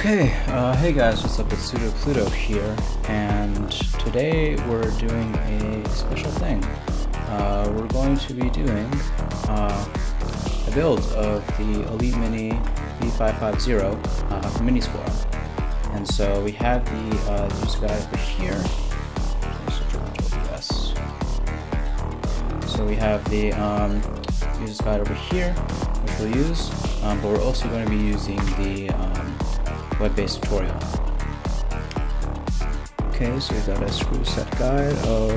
Hey guys, what's up? It's Pseudo Pluto here, and today we're doing a special thing. We're going to be doing a build of the Elitemini B550 from Minisforum. And so we have the user guide over here. So we have the user guide over here, which we'll use, but we're also going to be using the web-based tutorial. Okay, so we've got a screw set guide of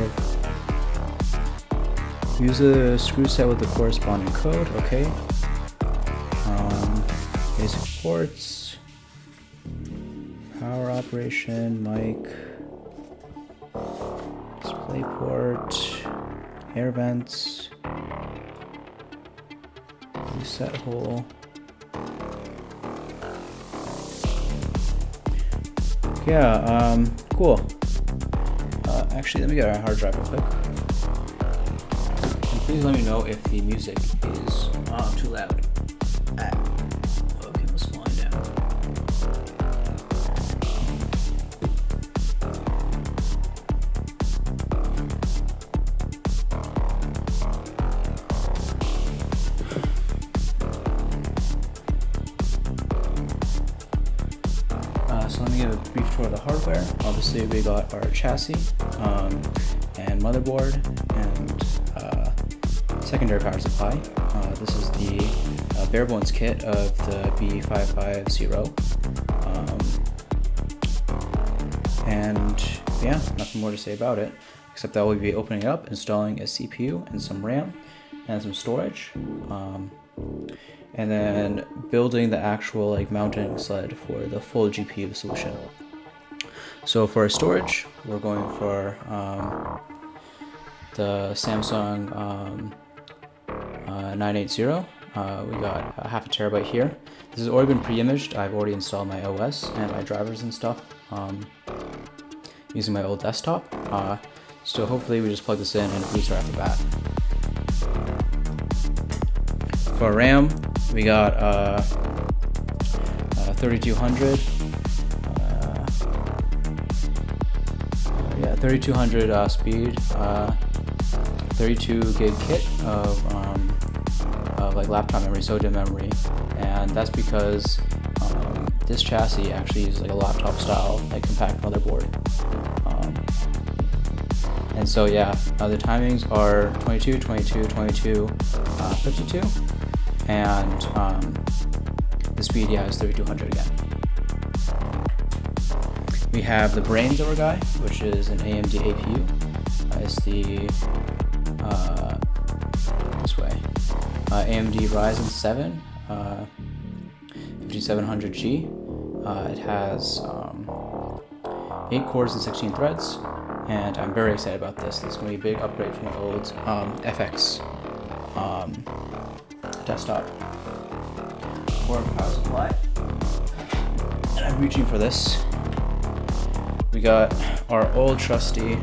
use a screw set with the corresponding code. Okay. Basic ports, power operation, mic, display port, air vents, reset hole. Yeah, cool. Actually, let me get our hard drive real quick. And please let me know if the music is too loud. Okay, let's wind down. So let me give a brief tour of the hardware. Obviously, we got our chassis and motherboard and secondary power supply. This is the bare bones kit of the B550. And yeah, nothing more to say about it, except that we'll be opening it up, installing a CPU and some RAM and some storage. And then building the actual mounting sled for the full GPU solution. So for our storage, we're going for the Samsung 980. We got a half a terabyte here. This has already been pre-imaged. I've already installed my OS and my drivers and stuff using my old desktop. So hopefully we just plug this in and it boots right off the bat. For RAM, we got 3200. 3200 speed, 32 gig kit of laptop memory, SODIMM memory, and that's because this chassis actually uses a laptop style compact motherboard. And so yeah, the timings are 22, 22, 22, 52. And the speed, is 3200 again. We have the brains of our guy, which is an AMD APU. It's the this way, AMD Ryzen 7 5700G. It has 8 cores and 16 threads, and I'm very excited about this. This is going to be a big upgrade from my old FX desktop. For power supply, and I'm reaching for this. We got our old trusty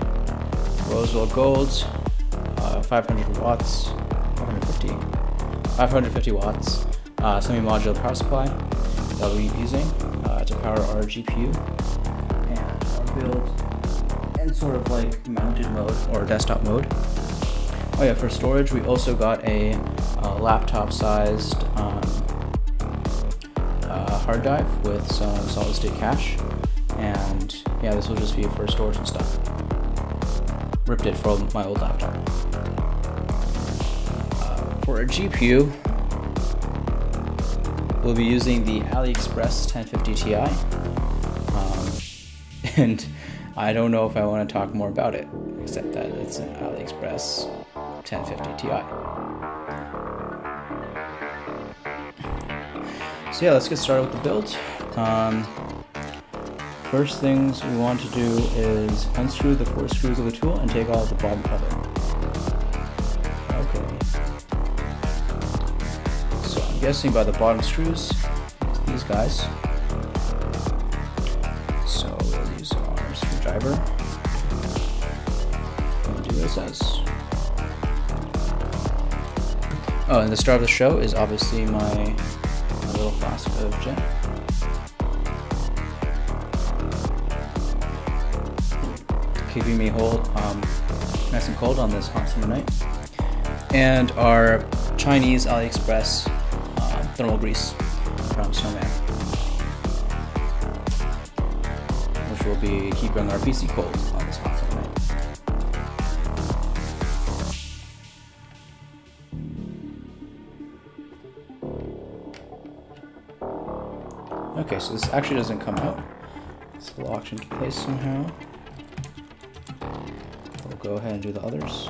Roswell Gold, 500 watts, 550 watts, semi-modular power supply that we'll be using to power our GPU and our build in sort of mounted mode or desktop mode. Oh yeah, for storage, we also got a laptop-sized hard drive with some solid-state cache, and yeah, this will just be for storage and stuff. Ripped it from my old laptop. For a GPU, we'll be using the AliExpress 1050 Ti, and I don't know if I want to talk more about it, except that it's an AliExpress 1050 Ti. So yeah, let's get started with the build. First things we want to do is unscrew the 4 screws of the tool and take off the bottom cover. Okay. So I'm guessing by the bottom screws, it's these guys. So we'll use our screwdriver and do what it says. Oh, and the star of the show is obviously my little flask of gin. keeping me nice and cold on this hot summer night. And our Chinese AliExpress thermal grease from Snowman, which will be keeping our PC cold on this hot summer night. Okay, so this actually doesn't come out. It's locked into place somehow. We'll go ahead and do the others.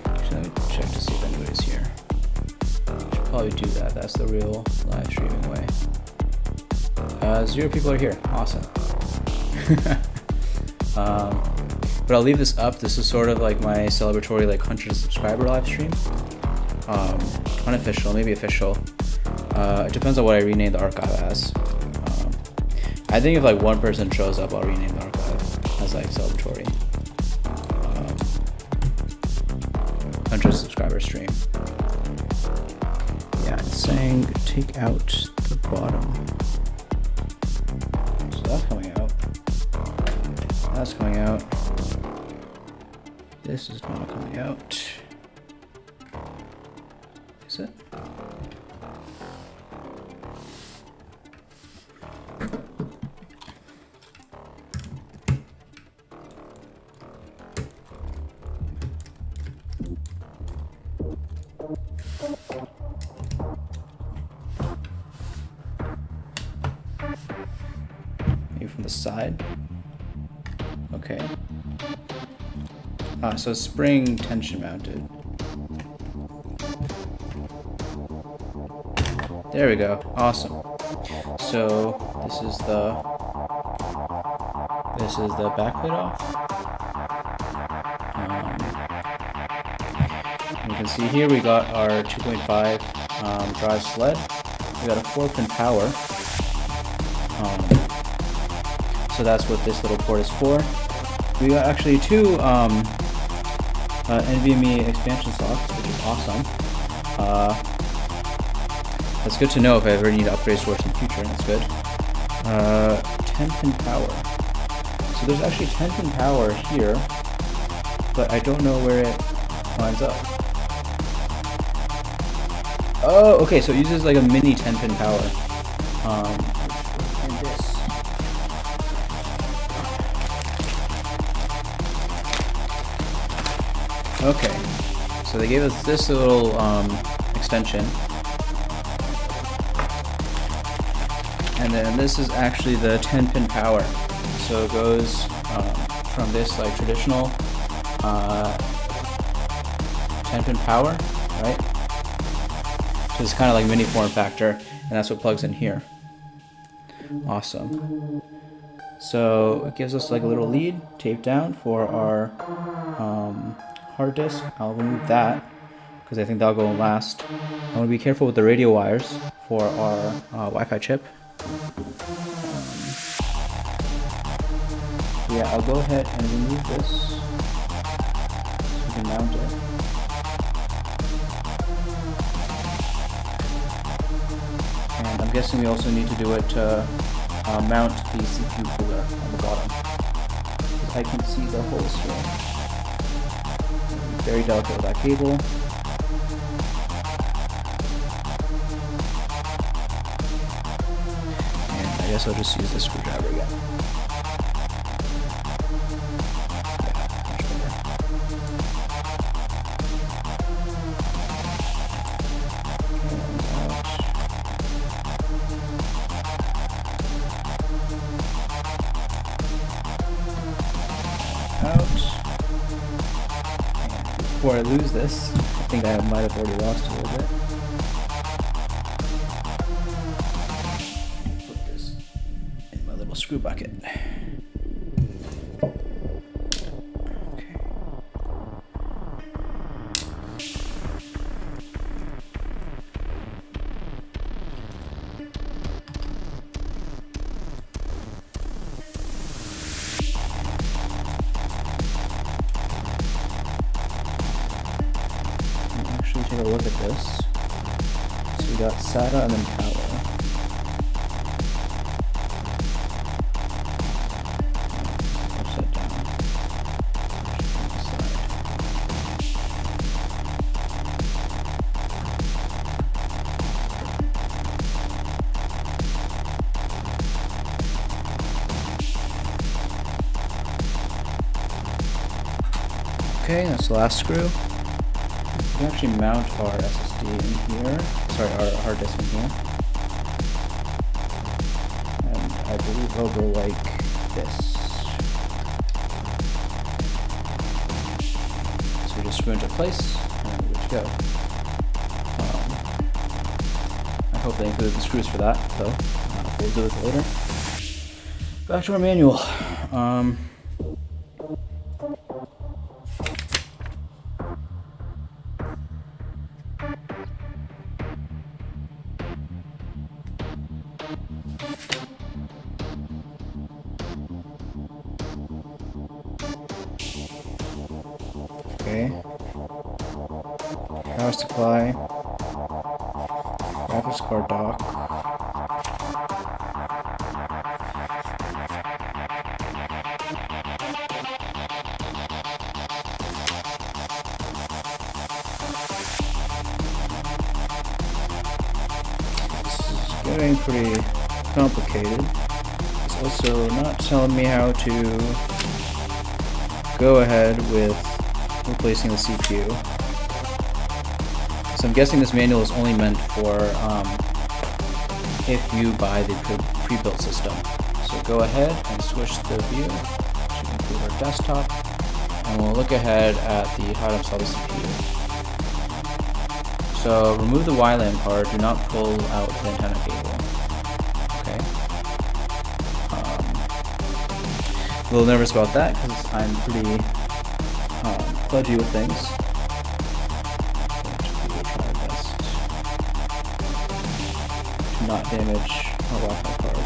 Actually, let me check to see if anybody's here. Should probably do that. That's the real live streaming way. 0 people are here. Awesome. But I'll leave this up. This is sort of like my celebratory 100 subscriber live stream. Unofficial, maybe official. It depends on what I rename the archive as. I think if one person shows up, I'll rename the archive as celebratory 100 subscriber stream. Yeah, it's saying take out the bottom. So that's coming out. That's coming out. This is not coming out. Is it? Maybe from the side. Okay. So spring tension mounted. There we go. Awesome. So this is the backplate off. You can see here we got our 2.5 drive sled. We got a 4-pin power. So that's what this little port is for. We got actually 2 NVMe expansion slots, which is awesome. That's good to know if I ever need to upgrade storage in the future. That's good. 10-pin power. So there's actually 10-pin power here, but I don't know where it lines up. Oh, okay. So it uses a mini 10-pin power. And this. Okay, so they gave us this little extension, and then this is actually the 10-pin power. So it goes from this traditional 10-pin power, right, to this kind of mini form factor, and that's what plugs in here. Awesome. So it gives us a little lead taped down for our hard disk. I'll remove that because I think that'll go last. I want to be careful with the radio wires for our Wi-Fi chip. Yeah, I'll go ahead and remove this so we can mount it. And I'm guessing we also need to do it to mount the CPU cooler on the bottom. I can see the holes here. Very delicate with that cable. And I guess I'll just use this screwdriver again. Before I lose this, I think I might have already lost a little bit. Put this in my little screw bucket. Okay. Take a look at this. So So we got SATA and then power. Upside down. Okay, that's the last screw. We can actually mount our SSD in here. Sorry, our hard disk in here. And I believe it'll go like this. So we just screw into place, and we're good to go. I hope they included the screws for that, though. We'll do it later. Back to our manual. Okay. Power supply. Graphics card dock. This is getting pretty complicated. It's also not telling me how to go ahead with replacing the CPU. So I'm guessing this manual is only meant for if you buy the pre-built system. So go ahead and switch the view to include our desktop, and we'll look ahead at how to install the CPU. So remove the WLAN card, do not pull out the antenna cable. Okay. A little nervous about that because I'm pretty fudgy with things. We'll try our best to not damage our Wi-Fi card.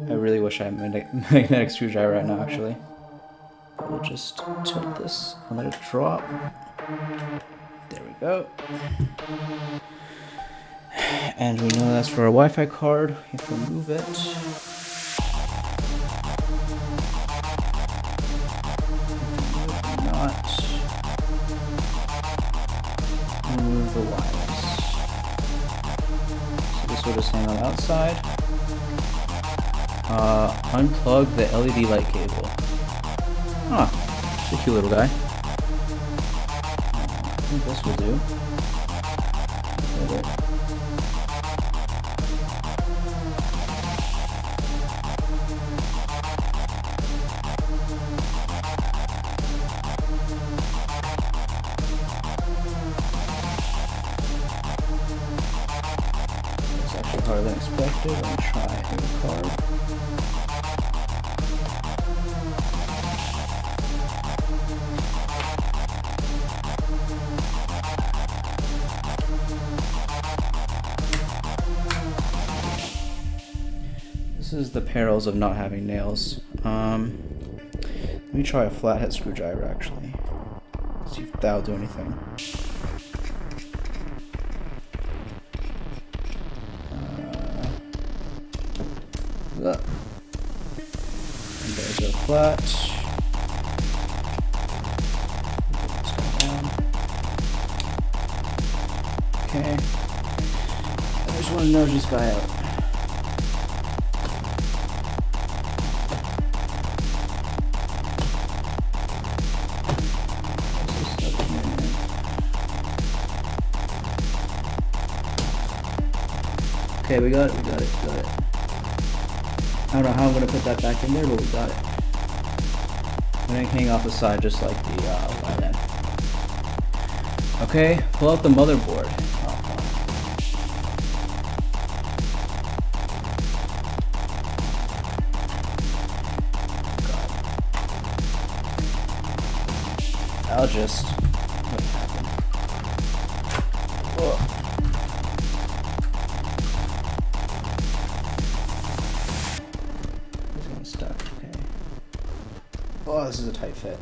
I really wish I had a magnetic screwdriver right now, actually. We'll just tilt this and let it drop. There we go. And we know that's for our Wi-Fi card. We have to remove it. Not remove the wires. So this will just hang on the outside. Unplug the LED light cable. Ah, it's a cute little guy. I think this will do. It's actually harder than expected. Let me try a new card. This is the perils of not having nails. Let me try a flathead screwdriver actually. See if that'll do anything. And there's our flat. Okay. I just want to nudge this guy out. Okay, we got it. I don't know how I'm going to put that back in there, but we got it. And then hang off the side just like the WLAN. Okay, pull out the motherboard. I'll just... What happened? Whoa. stuck. Okay. Oh, this is a tight fit.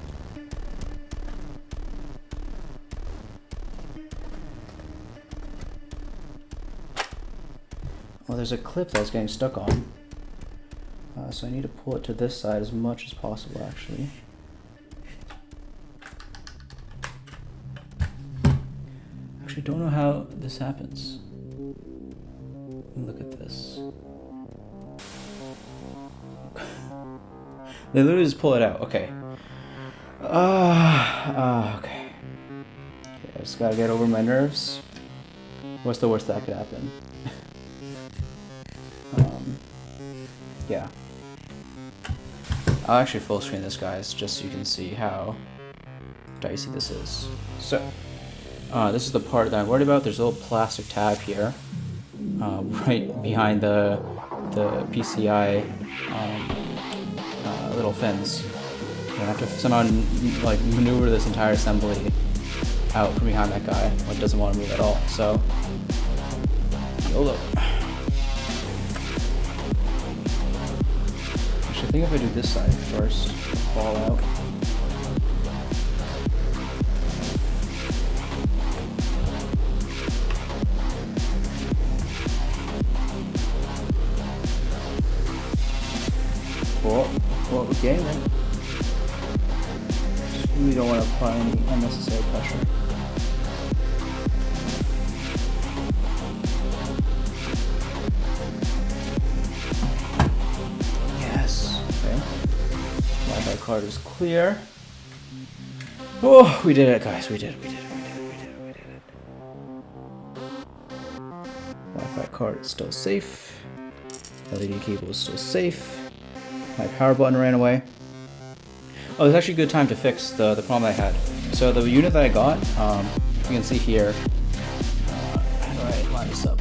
Well, there's a clip that's getting stuck on. So I need to pull it to this side as much as possible, actually. Actually, don't know how this happens. Look at this. They literally just pull it out. Okay. Okay. I just gotta get over my nerves. What's the worst that could happen? Yeah. I'll actually full screen this, guys, just so you can see how dicey this is. So, this is the part that I'm worried about. There's a little plastic tab here, right behind the PCI little fins. I have to somehow like maneuver this entire assembly out from behind that guy. Like, doesn't want to move at all. So, YOLO. Actually, I think if I do this side first, fall out. Well, we're getting there. Just really don't want to apply any unnecessary pressure. Yes. Okay. Wi-Fi card is clear. Oh, we did it, guys. We did it. Wi-Fi card is still safe. LED cable is still safe. My power button ran away. Oh, it's actually a good time to fix the problem I had. So the unit that I got, you can see here. How do I line this up?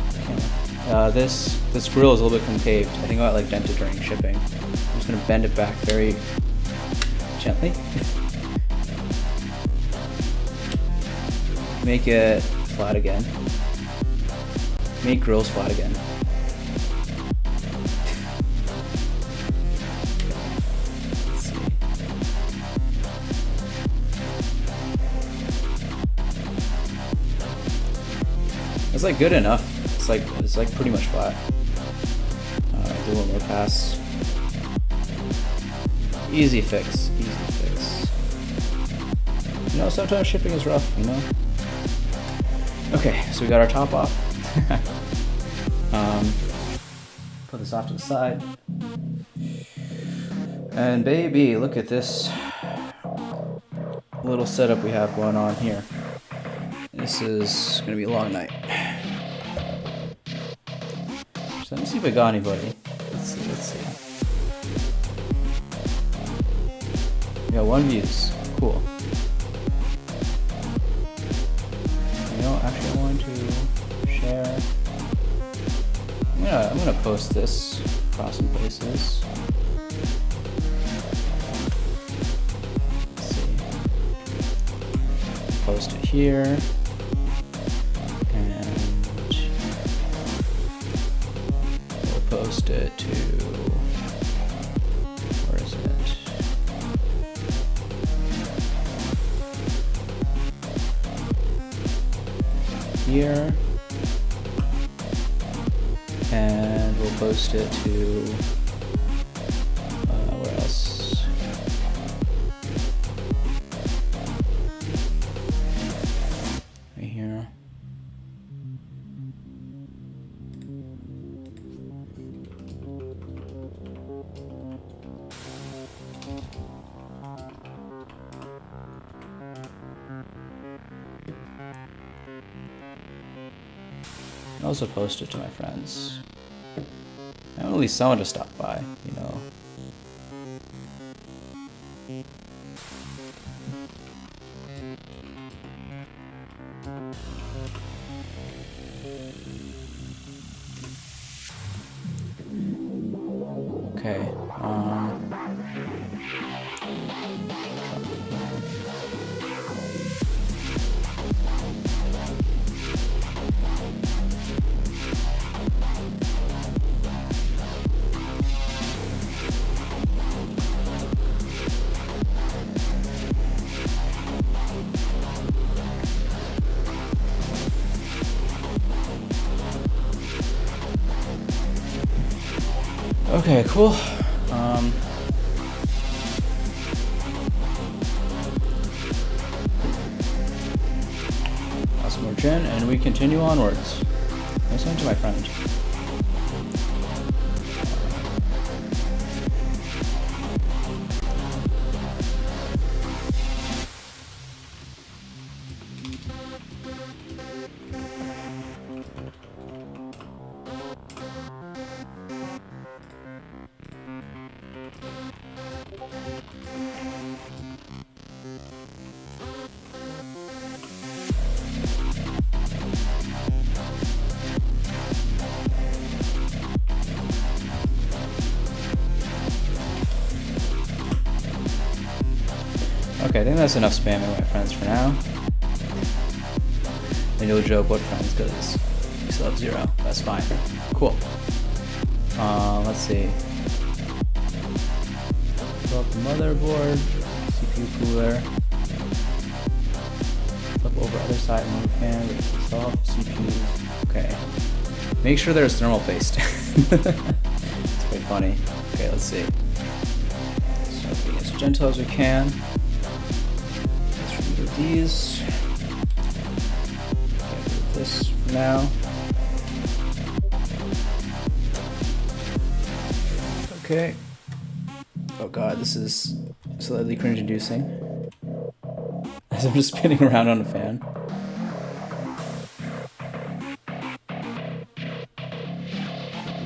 This grill is a little bit concaved. I think I got like dented during shipping. I'm just gonna bend it back very gently. Make it flat again. Make grills flat again. It's like good enough. It's like pretty much flat. Do one more pass. Easy fix. You know, sometimes shipping is rough, you know? Okay, so we got our top off. Put this off to the side. And baby, look at this little setup we have going on here. This is gonna be a long night. So let me see if I got anybody. Let's see. We got 1 views. Cool. You know, actually I want to share. I'm gonna post this across some places. Let's see. Post it here. Post it to, where is it? Here, and we'll post it to, where else? Right here. I also post it to my friends. I want at least someone to stop by, you know. Okay. Okay, cool. Lots more gin, and we continue onwards. Listen to my friend. Okay, I think that's enough spamming my friends for now. And no joke what friends, because we still have 0. That's fine. Cool. Let's see. Pull up the motherboard, CPU cooler. Flip over other side, move fan, it's off, CPU. Okay. Make sure there's thermal paste. It's quite funny. Okay, let's see. So being as gentle as we can. These. Get rid of this for now. Okay. Oh god, this is slightly cringe-inducing. As I'm just spinning around on a fan.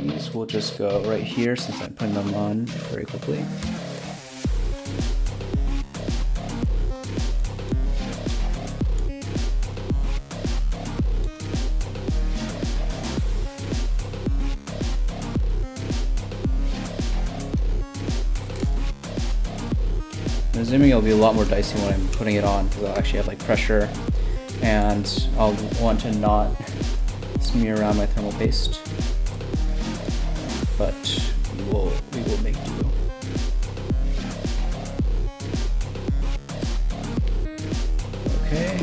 These will just go right here since I'm putting them on very quickly. I'm assuming it'll be a lot more dicey when I'm putting it on because I'll actually have like pressure and I'll want to not smear around my thermal paste. But we will make do. Okay.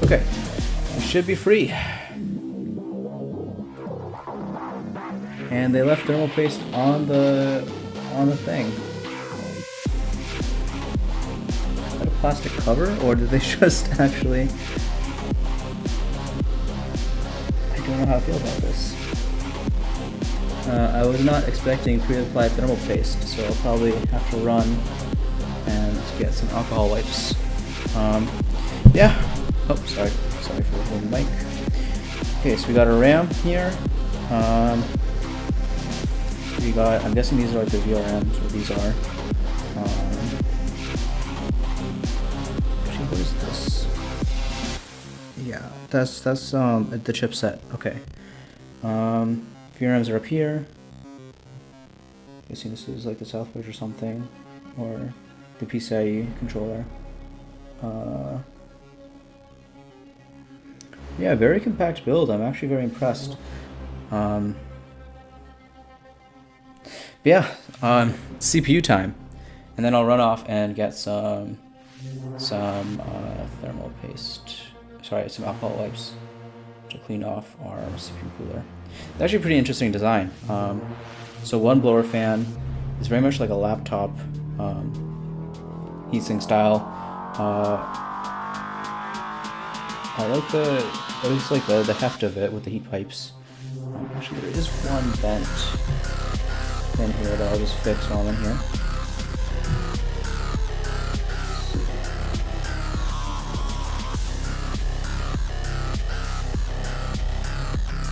Okay, we should be free. And they left thermal paste on the thing. Is that a plastic cover, or did they just actually? I don't know how I feel about this. I was not expecting pre-applied thermal paste, so I'll probably have to run and get some alcohol wipes. Yeah. Oh, sorry for the whole mic. Okay, so we got a RAM here. We got, I'm guessing these are like the VRMs, or these are. Actually, what is this? Yeah, that's the chipset. Okay. VRMs are up here. Guessing this is like the Southbridge or something, or the PCIe controller. Yeah, very compact build. I'm actually very impressed. Yeah, CPU time, and then I'll run off and get some thermal paste. Sorry, some alcohol wipes to clean off our CPU cooler. It's actually a pretty interesting design. So one blower fan is very much like a laptop heatsink style. I like at least like the heft of it with the heat pipes. Actually, there is one vent in here that I'll just fix while I'm in here.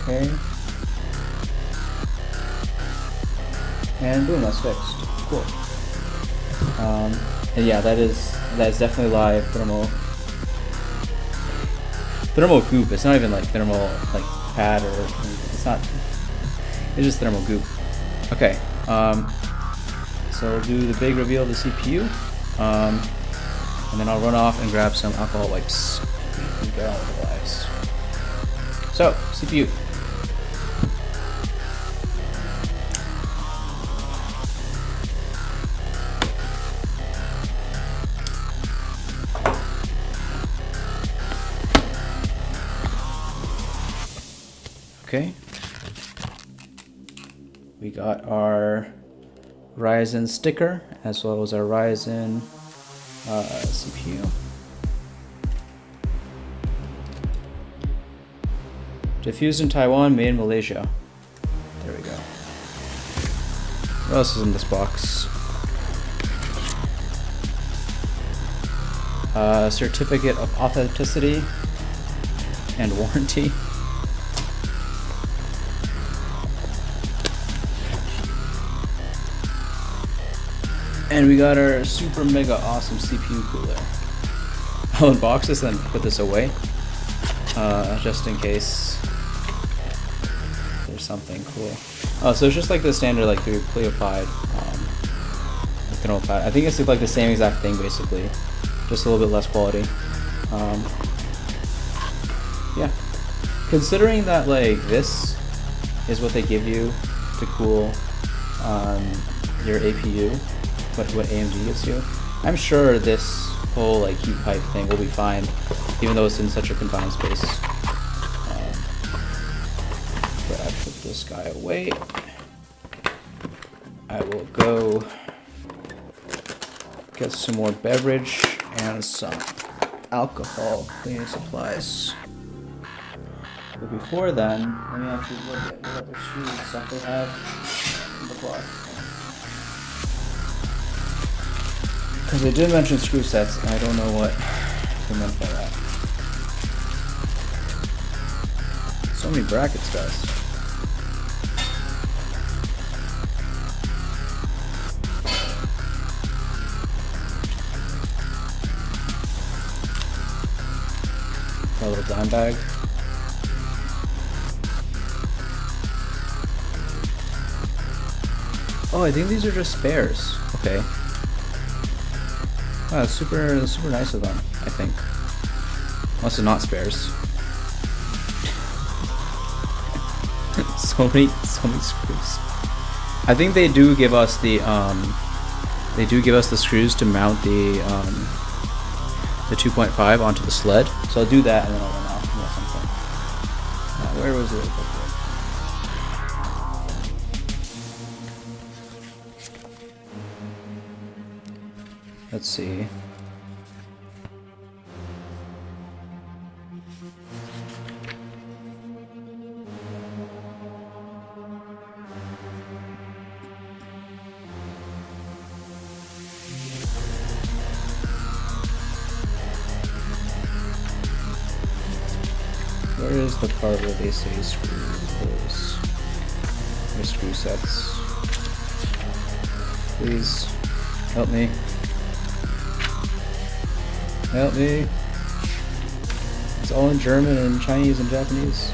Okay. And boom, that's fixed. Cool. And yeah, that is definitely live thermal goop. It's not even like thermal like pad or it's not. It's just thermal goop. Okay. So we'll do the big reveal of the CPU, and then I'll run off and grab some alcohol wipes and get on with the lives. So CPU. We got our Ryzen sticker as well as our Ryzen CPU. Diffused in Taiwan, made in Malaysia. There we go. What else is in this box? Certificate of authenticity and warranty. And we got our super mega awesome CPU cooler. I'll unbox this and put this away, just in case there's something cool. Oh, so it's just like the standard like Cleopide thermal pad. I think it's like the same exact thing basically, just a little bit less quality. Yeah, considering that like this is what they give you to cool your APU, what AMD gives you, I'm sure this whole like heat pipe thing will be fine, even though it's in such a confined space. But I put this guy away. I will go get some more beverage and some alcohol cleaning supplies. But before then, let me actually look at what other screws and stuff they have in the block. Because they did mention screw sets, and I don't know what they meant by that. So many brackets, guys. A little dime bag. Oh, I think these are just spares. Okay. Wow, that's super nice of them, I think. Unless they're not spares. so many screws. I think they do give us the screws to mount the 2.5 onto the sled. So I'll do that and then I'll run off and get something. Where was it? Let's see. Where is the part where they say screws or screw sets? Please help me. Help me. It's all in German and Chinese and Japanese.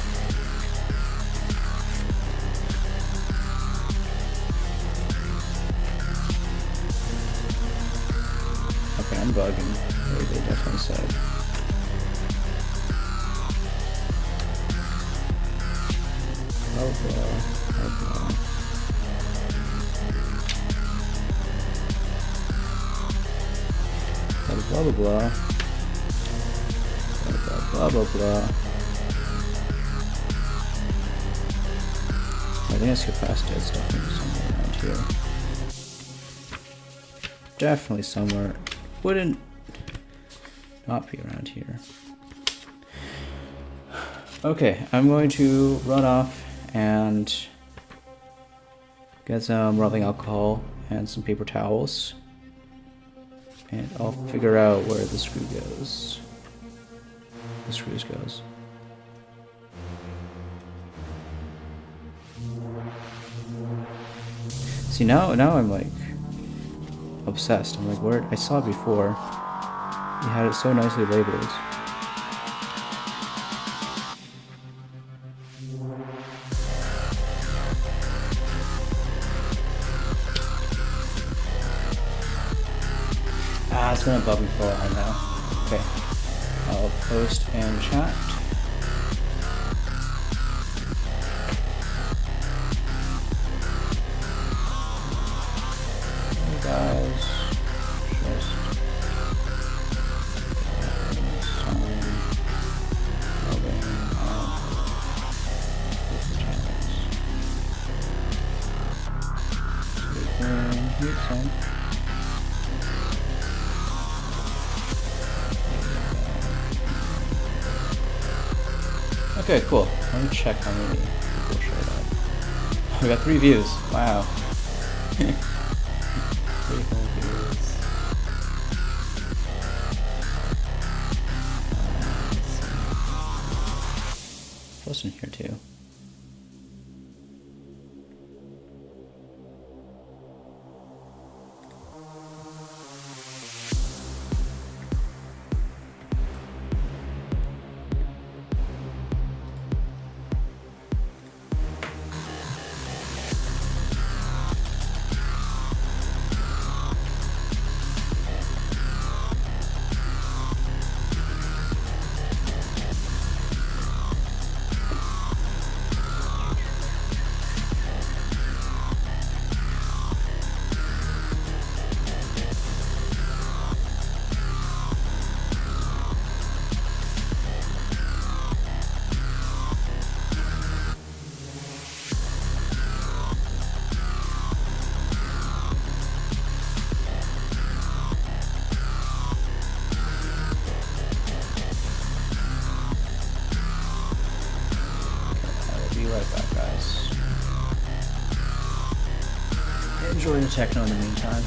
Okay, I'm bugging. They definitely said. Oh, blah blah blah. Blah blah blah. I think it's capacitive stuff somewhere around here. Definitely somewhere. Wouldn't not be around here. Okay, I'm going to run off and get some rubbing alcohol and some paper towels. And I'll figure out where the screw goes. The screws goes. See, now I'm like obsessed. I'm like, where I saw it before. You had it so nicely labeled. It's gonna bug me for a while now. Okay. I'll post and chat. Hey guys, just some logging on with the channels. heat sink. Okay, cool. Let me check how many people showed up. We got 3 views. Wow. 3 whole views. Close in here too. Enjoy the techno in the meantime.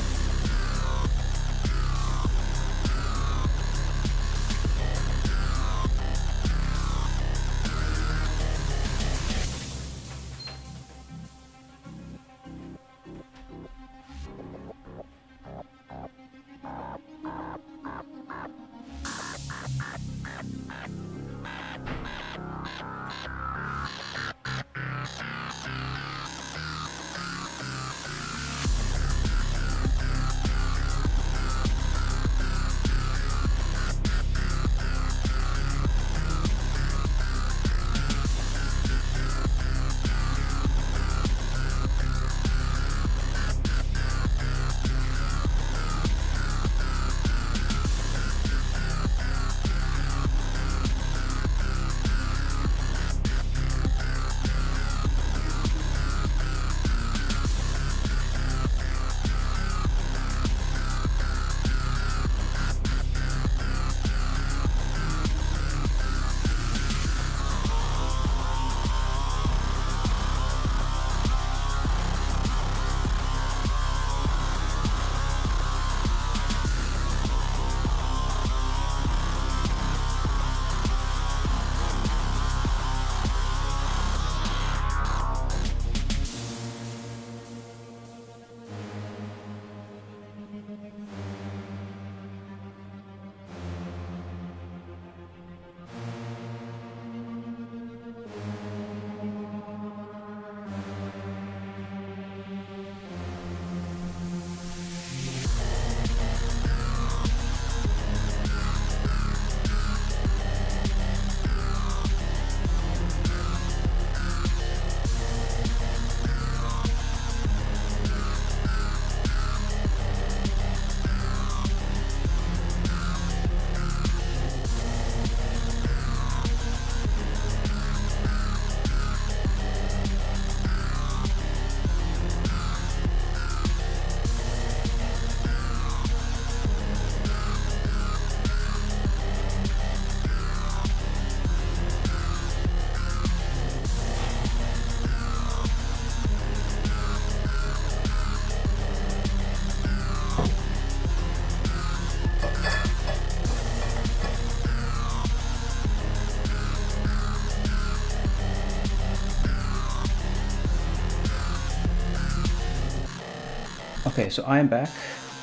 Okay, so I am back,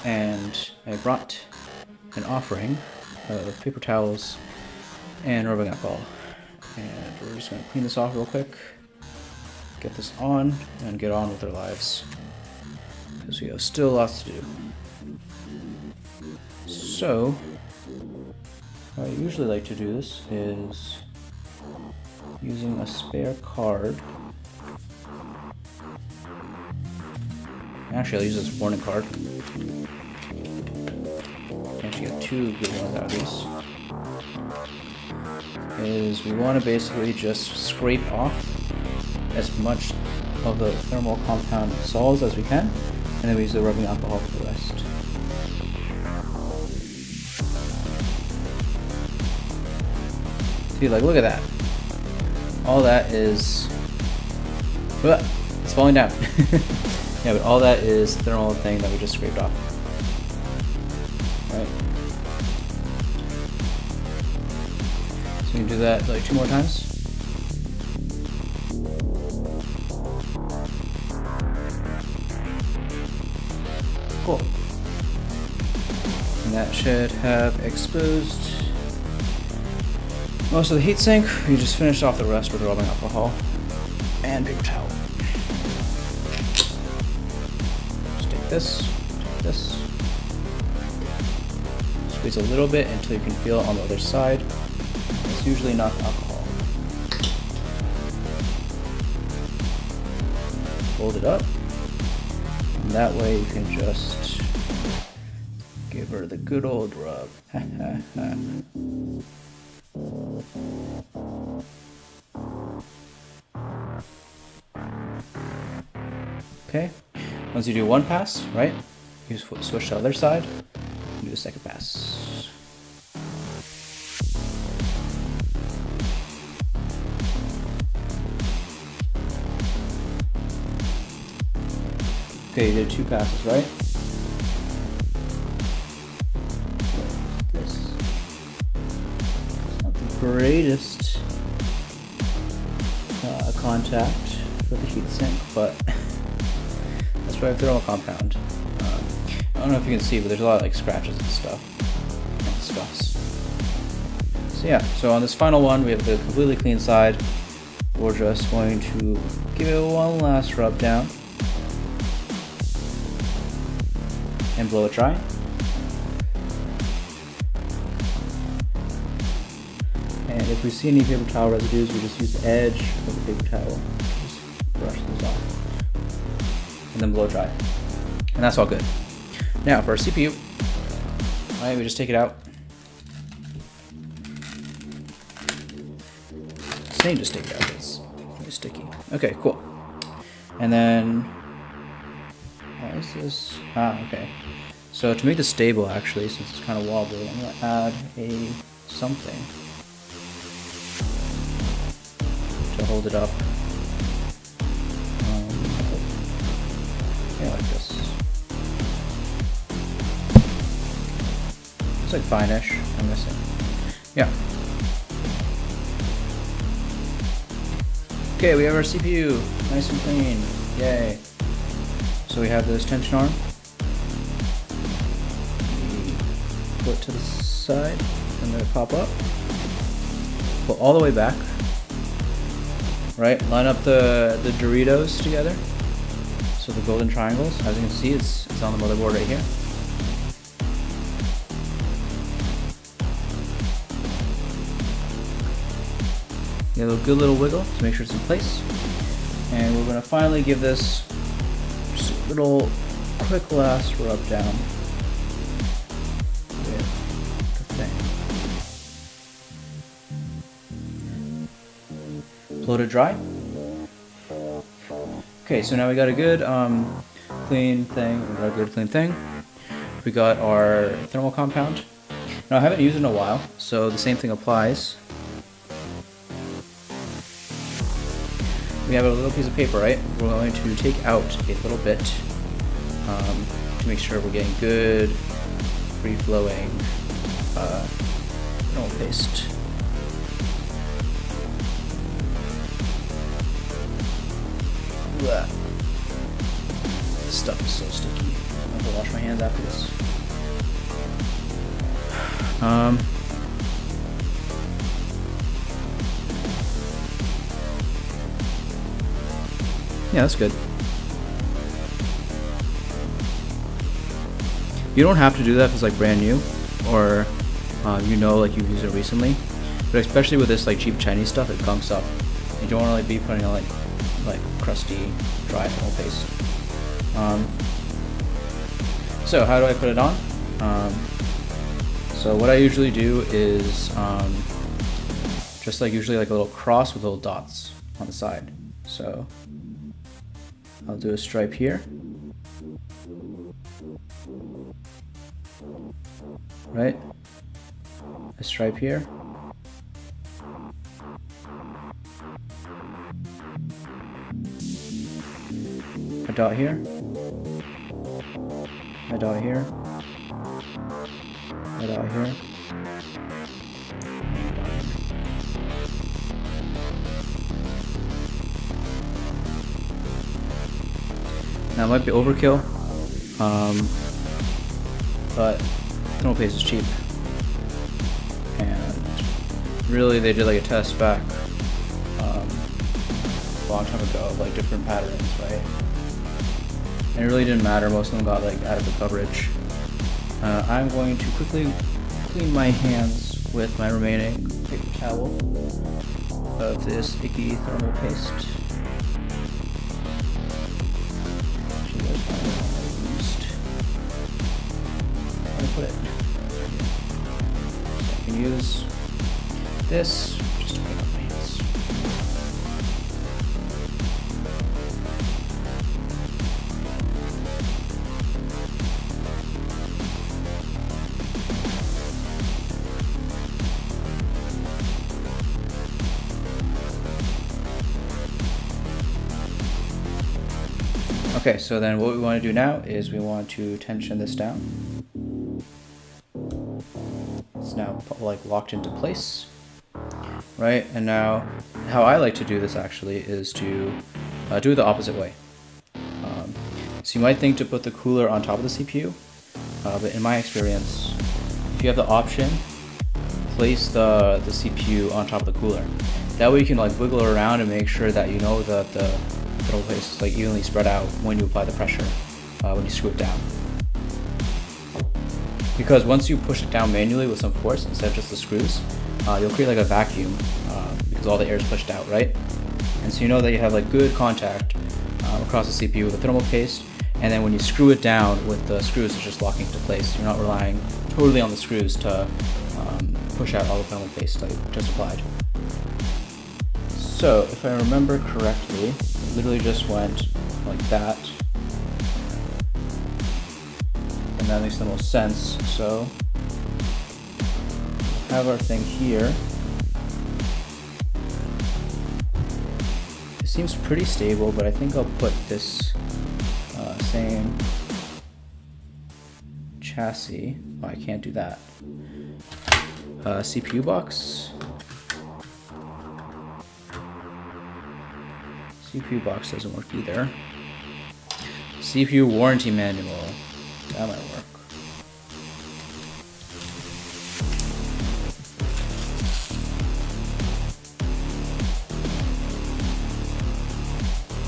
and I brought an offering of paper towels and rubbing alcohol. And we're just going to clean this off real quick, get this on, and get on with our lives, because we have still lots to do. So, how I usually like to do this is using a spare card. Actually, I'll use this warning card. Actually, get 2 good ones out of this. Is we want to basically just scrape off as much of the thermal compound solids as we can. And then we use the rubbing alcohol for the rest. See, like, look at that. All that is... it's falling down. Yeah, but all that is thermal thing that we just scraped off. Right. So you can do that like 2 more times. Cool. And that should have exposed most of the heatsink. We just finished off the rest with rubbing alcohol and paper towel. Just take this, squeeze a little bit until you can feel it on the other side. It's usually enough alcohol. Fold it up. And that way you can just give her the good old rub. Okay, once you do one pass, right, you switch to the other side and do the second pass. Okay, you did 2 passes, right? This is not the greatest contact for the heatsink, but that's why I have thermal compound. I don't know if you can see, but there's a lot of like scratches and stuff and scuffs. So yeah, so on this final one, we have the completely clean side. We're just going to give it one last rub down and blow it dry. And if we see any paper towel residues, we just use the edge of the paper towel. Just brush those off. And then blow dry. And that's all good. Now for our CPU, alright, we just take it out. Saying just take it out, it's really sticky. Okay, cool. And then, why is this? Okay. So to make this stable, actually, since it's kind of wobbly, I'm gonna add a something to hold it up. Yeah, like this. It's like fine-ish, I'm guessing. Yeah. Okay, we have our CPU, nice and clean, yay. So we have this tension arm. We put to the side, and then it pop up. Pull all the way back. Right, line up the Doritos together. So the golden triangles, as you can see, it's on the motherboard right here. Get a good little wiggle to make sure it's in place. And we're going to finally give this just a little quick last rub down with the thing. Blow it dry. Okay, so now we got a good clean thing. We got our thermal compound. Now I haven't used it in a while, so the same thing applies. We have a little piece of paper, right? We're going to take out a little bit to make sure we're getting good, free-flowing thermal paste. Blah. This stuff is so sticky. I'm going to wash my hands after this. Yeah, that's good. You don't have to do that if it's like brand new, or you know, like you've used it recently. But especially with this like cheap Chinese stuff, it gunks up. You don't want to be putting on like crusty, dry thermal paste. So how do I put it on? So what I usually do is just like usually like a little cross with little dots on the side. So I'll do a stripe here, right? A stripe here. A dot here. A dot here. A dot here. Now it might be overkill, but thermal paste is cheap. And really they did like a test back a long time ago of like different patterns, right? And it really didn't matter, most of them got like adequate coverage. I'm going to quickly clean my hands with my remaining paper towel of this icky thermal paste. Put it. So I can use this just to pick up my hands. Okay, so then what we want to do now is we want to tension this down. It's now like locked into place, right? And now how I like to do this actually is to do it the opposite way. So you might think to put the cooler on top of the CPU, but in my experience, if you have the option, place the CPU on top of the cooler. That way you can like wiggle around and make sure that you know that the thermal paste is like evenly spread out when you apply the pressure, when you screw it down. Because once you push it down manually with some force instead of just the screws, you'll create like a vacuum because all the air is pushed out, right? And so you know that you have like good contact across the CPU with the thermal paste, and then when you screw it down with the screws, it's just locking into place. You're not relying totally on the screws to push out all the thermal paste that you just applied. So if I remember correctly, it literally just went like that. And that makes the most sense. So have our thing here. It seems pretty stable, but I think I'll put this same chassis. Oh, I can't do that. CPU box. CPU box doesn't work either. CPU warranty manual. That might work.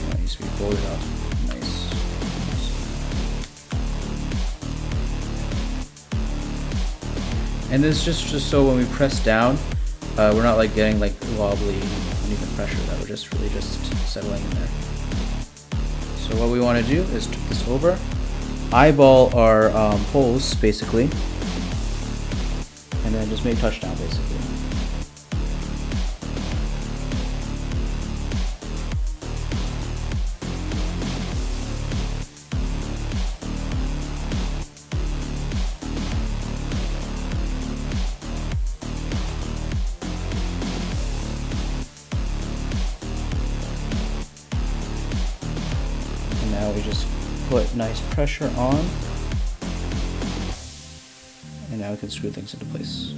That needs to be folded up. Nice. And this is just so when we press down, we're not like getting like wobbly uneven pressure, that we're just really just settling in there. So what we want to do is turn this over, eyeball our holes basically, and then just make touchdown basically. Now we just put nice pressure on, and now we can screw things into place.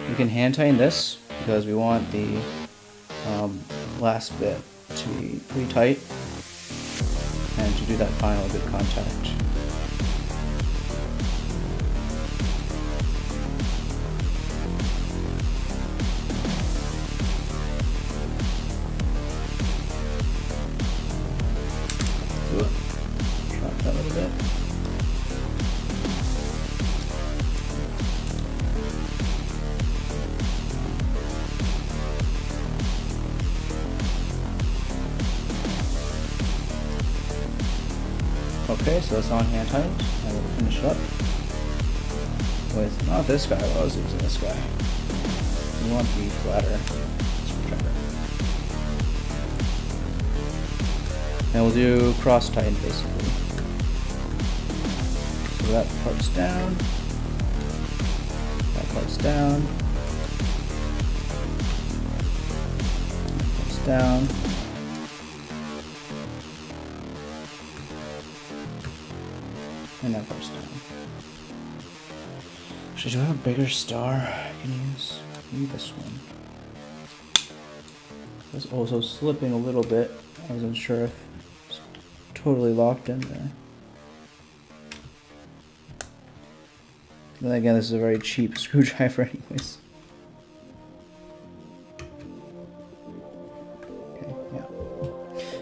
We can hand tighten this because we want the last bit to be pretty tight and to do that final good contact. Drop that a little bit. Okay, so it's on hand tightened, and we'll finish it up with not this guy. I was using this guy. We want the flatter screwdriver. And we'll do cross tighten basically. So that part's down. That part's down. That part's down. And that part's down. Should you have a bigger star I can use? Maybe this one. It's also slipping a little bit. I wasn't sure if it's totally locked in there. Then again, this is a very cheap screwdriver anyways. Okay, yeah.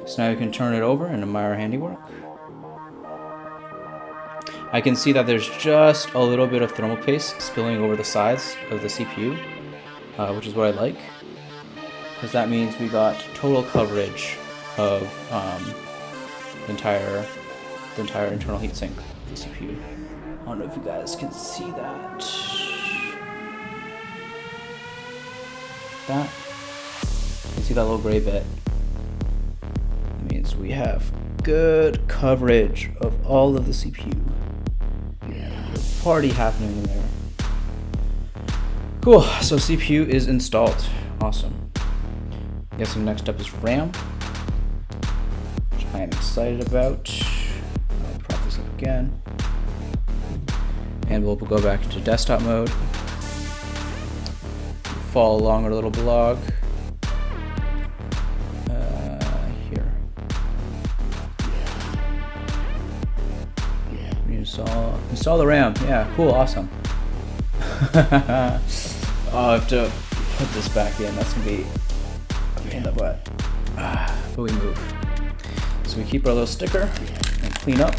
So now you can turn it over and admire our handiwork. I can see that there's just a little bit of thermal paste spilling over the sides of the CPU, which is what I like, because that means we got total coverage of the entire internal heatsink of the CPU. I don't know if you guys can see that. You can see that little gray bit. That means we have good coverage of all of the CPU. Party happening in there. Cool, so CPU is installed. Awesome. Guessing next up is RAM, which I am excited about. I'll prop this up again. And we'll go back to desktop mode. Follow along our little blog. Here. Install the RAM. Yeah, cool, awesome. Oh, I have to put this back in. That's gonna be a pain in the butt. But we move. So we keep our little sticker and clean up.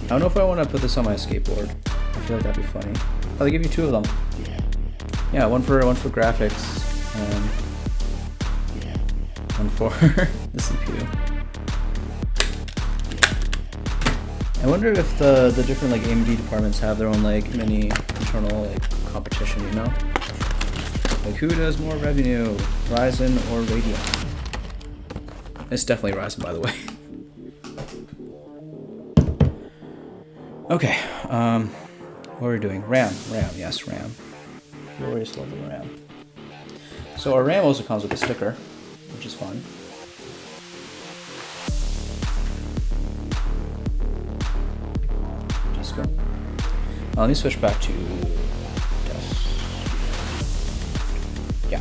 I don't know if I want to put this on my skateboard. I feel like that'd be funny. Oh, they give you two of them. Yeah, one for graphics and one for the CPU. I wonder if the different like AMD departments have their own like mini internal like competition, you know? Like who does more revenue, Ryzen or Radeon? It's definitely Ryzen, by the way. Okay, what are we doing? RAM, yes, RAM. Glorious love of RAM. So our RAM also comes with a sticker, which is fun. Just go. Let me switch back to yeah.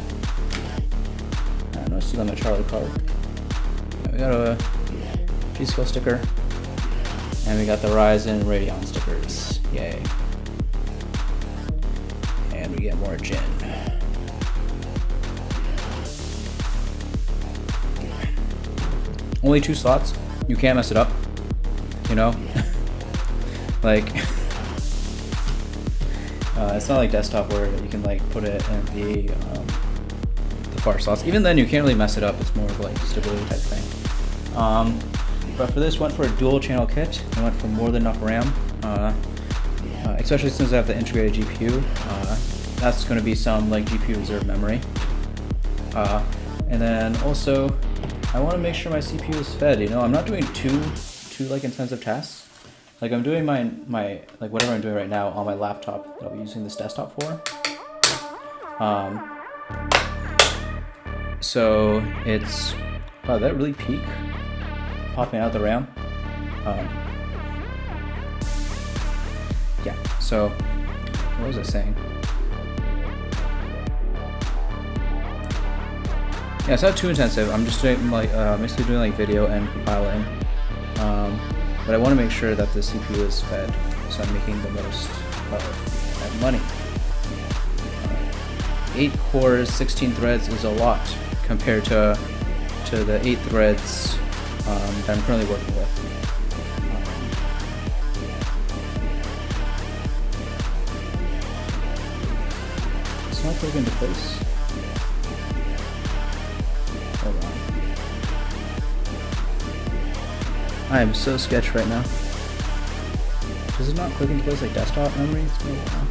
No, still on my Charlie card. Yeah, we got a P-Skill sticker. And we got the Ryzen and Radeon stickers. Yay. And we get more gin. Only 2 slots. You can't mess it up. You know? Like, it's not like desktop where you can like put it in the far slots. Even then you can't really mess it up. It's more of like stability type thing. But for this, went for a dual channel kit. I went for more than enough RAM, especially since I have the integrated GPU. That's going to be some like GPU reserve memory. And then also, I want to make sure my CPU is fed. You know, I'm not doing too like intensive tasks. Like I'm doing my like whatever I'm doing right now on my laptop that I'll be using this desktop for. So it's wow, that really peak. Popping out the RAM. Yeah, so what was I saying? Yeah, it's not too intensive. I'm just doing like basically doing like video and compiling. But I want to make sure that the CPU is fed, so I'm making the most of that money. 8 cores, 16 threads is a lot compared to the 8 threads that I'm currently working with. It's not plugged into place. Hold on. I am so sketched right now. Does it not click into place like desktop memory? It's been a while.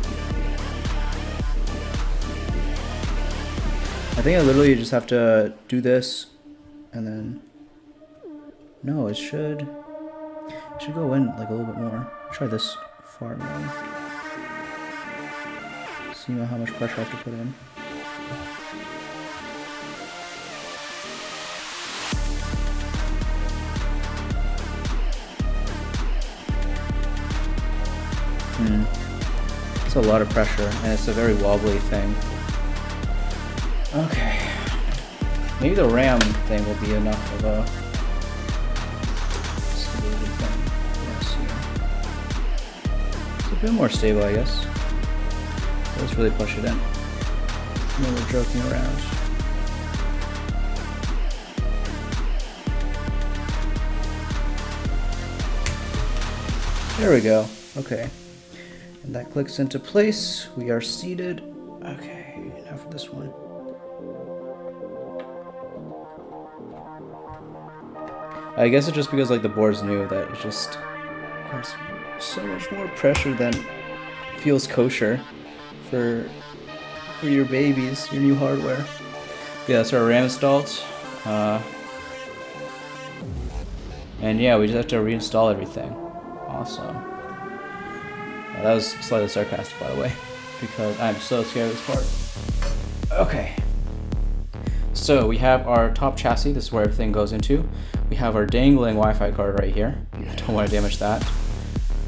I think I literally just have to do this and then no, it should go in like a little bit more. Try this far more. See how much pressure I have to put in. It's a lot of pressure, and it's a very wobbly thing. Okay. Maybe the RAM thing will be enough of a stability thing. It's a bit more stable, I guess. Let's really push it in. No more joking around. There we go. Okay. And that clicks into place. We are seated. Okay, now for this one. I guess it's just because like the board's new that it just has so much more pressure than feels kosher for your babies, your new hardware. Yeah, that's our RAM installed. And yeah, we just have to reinstall everything. Awesome. That was slightly sarcastic, by the way, because I'm so scared of this part. Okay. So we have our top chassis. This is where everything goes into. We have our dangling Wi-Fi card right here. I don't want to damage that.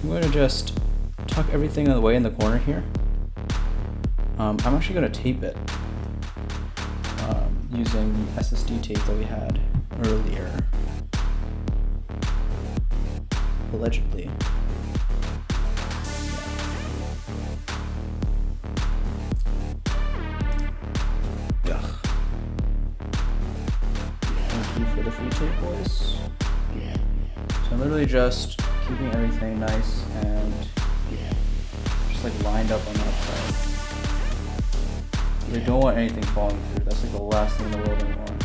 I'm going to just tuck everything away in the corner here. I'm actually going to tape it using the SSD tape that we had earlier. Allegedly. For the free tape, boys. So I'm literally just keeping everything nice and just like lined up on that side. We don't want anything falling through. That's like the last thing in the world I want.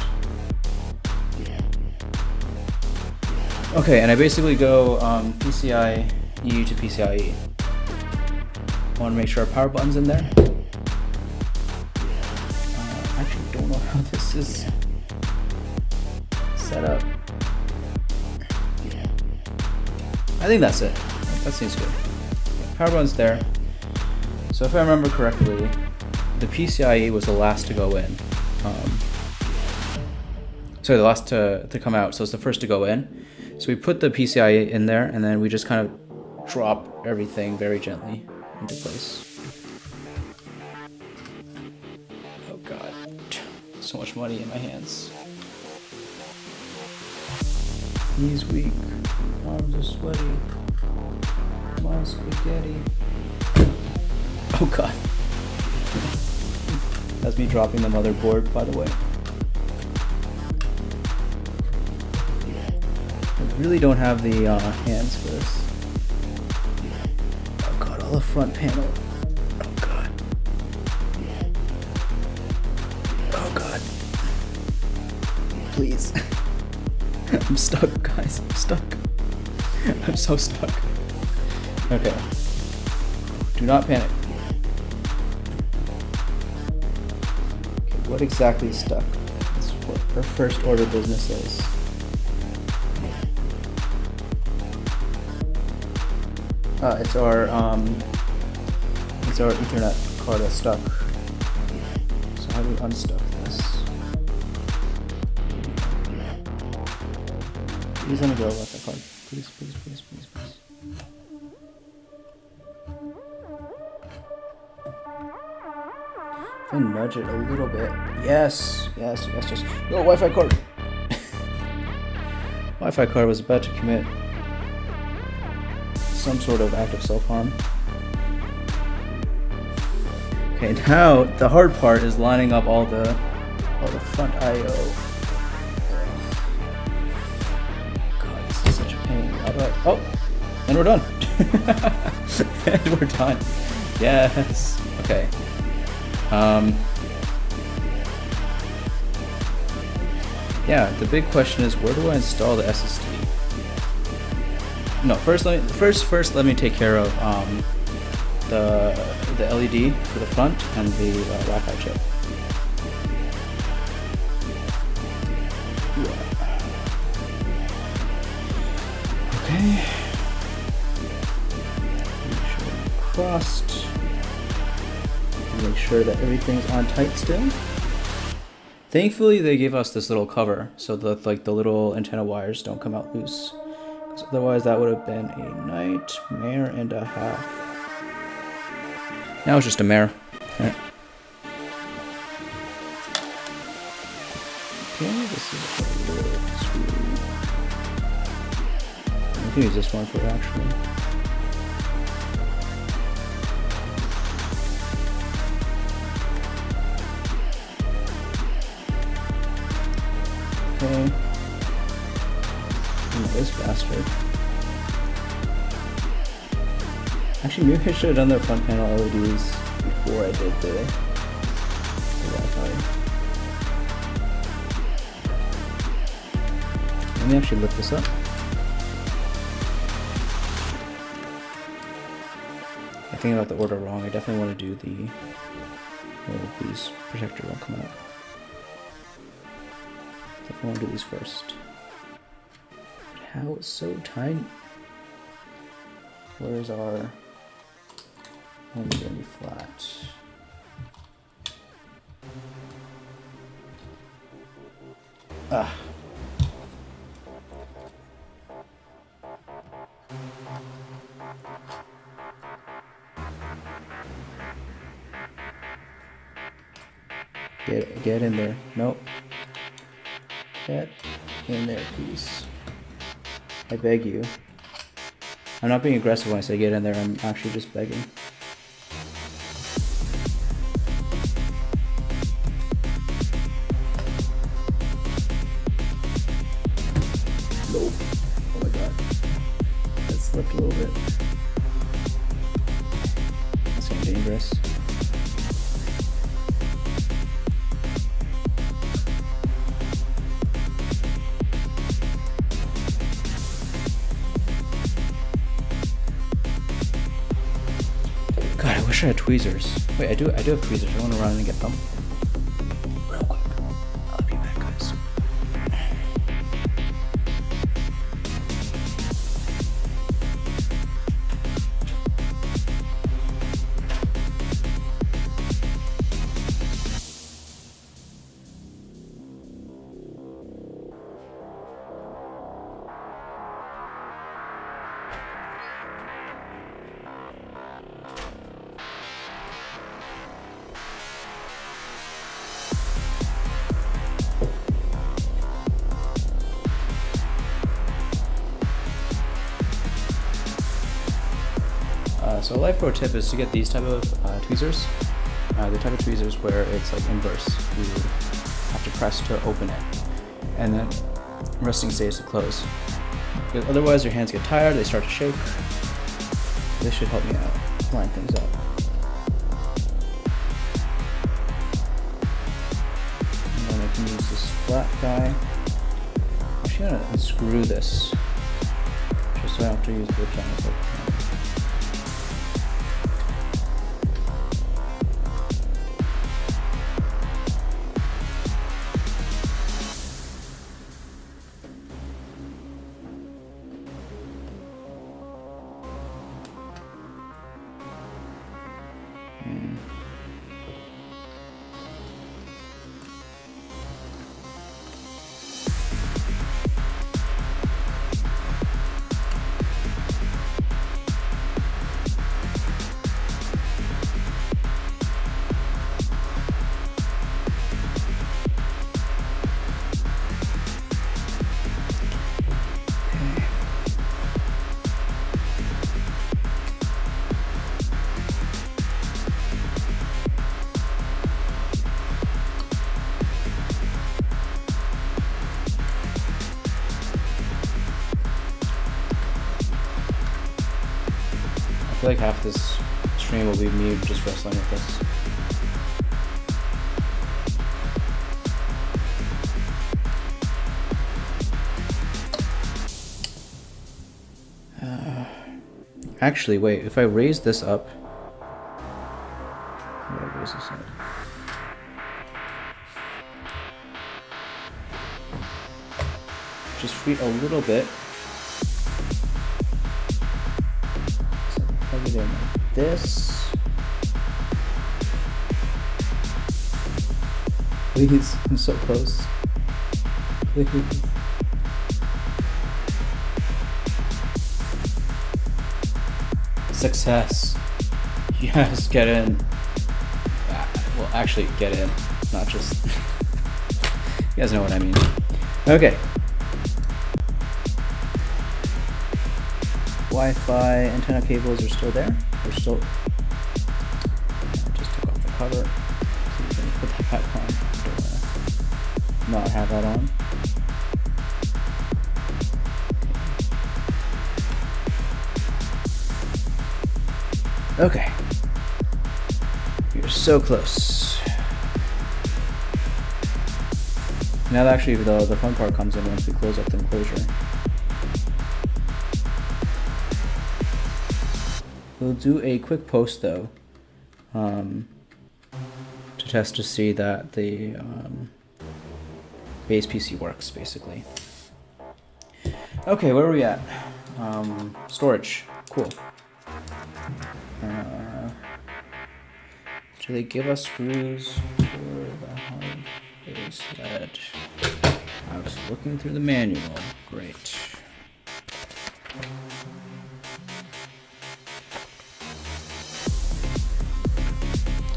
Okay, and I basically go PCIe to PCIe. I want to make sure our power button's in there. I actually don't know how this is set up. I think that's it. That seems good. Power button's there. So if I remember correctly, the PCIe was the last to go in. Sorry, the last to come out. So it's the first to go in. So we put the PCIe in there, and then we just kind of drop everything very gently into place. Oh god, so much money in my hands. Knees weak, arms are sweaty. Come on, spaghetti. Oh god. That's me dropping the motherboard, by the way. I really don't have the hands for this. Oh god, all the front panel. Oh god. Oh god. Please. I'm stuck, guys. I'm stuck. I'm so stuck. Okay. Do not panic. Okay, what exactly is stuck? That's what our first order business is. It's our Ethernet card that's stuck. So how do we unstuck this? Please let me go about that card. Please, please, please, please, please. If I nudge it a little bit. Yes, yes, yes, just. No, Wi-Fi card! Wi-Fi card was about to commit some sort of act of self-harm. Okay, now the hard part is lining up all the front I/O. God, this is such a pain. How do I? Oh, and we're done. And we're done. Yes. Okay. Yeah. The big question is, where do I install the SSD? No, first let me take care of the LED for the front and the Wi-Fi chip. Okay. Make sure crossed. Make sure that everything's on tight still. Thankfully, they gave us this little cover so that like the little antenna wires don't come out loose. Because otherwise, that would have been a nightmare and a half. Now it's just a mare. Right. Okay, this is a little screw. I can use this one for it actually. Okay. And this bastard. Actually, maybe I should have done the front panel LEDs before I did the Wi-Fi. Let me actually lift this up. I'm thinking about the order wrong. I definitely want to do the these protector won't come out. I want to do these first. But how it's so tiny? Where's our... Only gonna be flat. Ah. Get in there. Nope. Get in there, please. I beg you. I'm not being aggressive when I say get in there, I'm actually just begging. Nope. Oh my god. That slipped a little bit. That's kind of dangerous. God, I wish I had tweezers. Wait, I do have tweezers. I want to run and get them. Real quick. I'll be back, guys. So a life pro tip is to get these type of tweezers. The type of tweezers where it's like inverse. You have to press to open it, and then resting stays to close. Because otherwise your hands get tired, they start to shake. This should help me out, line things up. And then I can use this flat guy. I'm actually gonna unscrew this, just so I don't have to use the giant hook. I feel like half this stream will be me just wrestling with this. Actually, wait, if I raise this up... How do I raise this up? Just feet a little bit. it in like this. Please, I'm so close. Please. Success. Yes, get in. Well, actually, get in. Not just... You guys know what I mean. Okay. Wi-Fi antenna cables are still there. They're still... I just took off the cover. So you can put that back on. Don't wanna not have that on. Okay. You're so close. Now actually the fun part comes in once we close up the enclosure. We'll do a quick post though, to test to see that the base PC works basically. Okay, where are we at? Storage, cool. Do they give us screws for the hard base sled? I was looking through the manual. Great.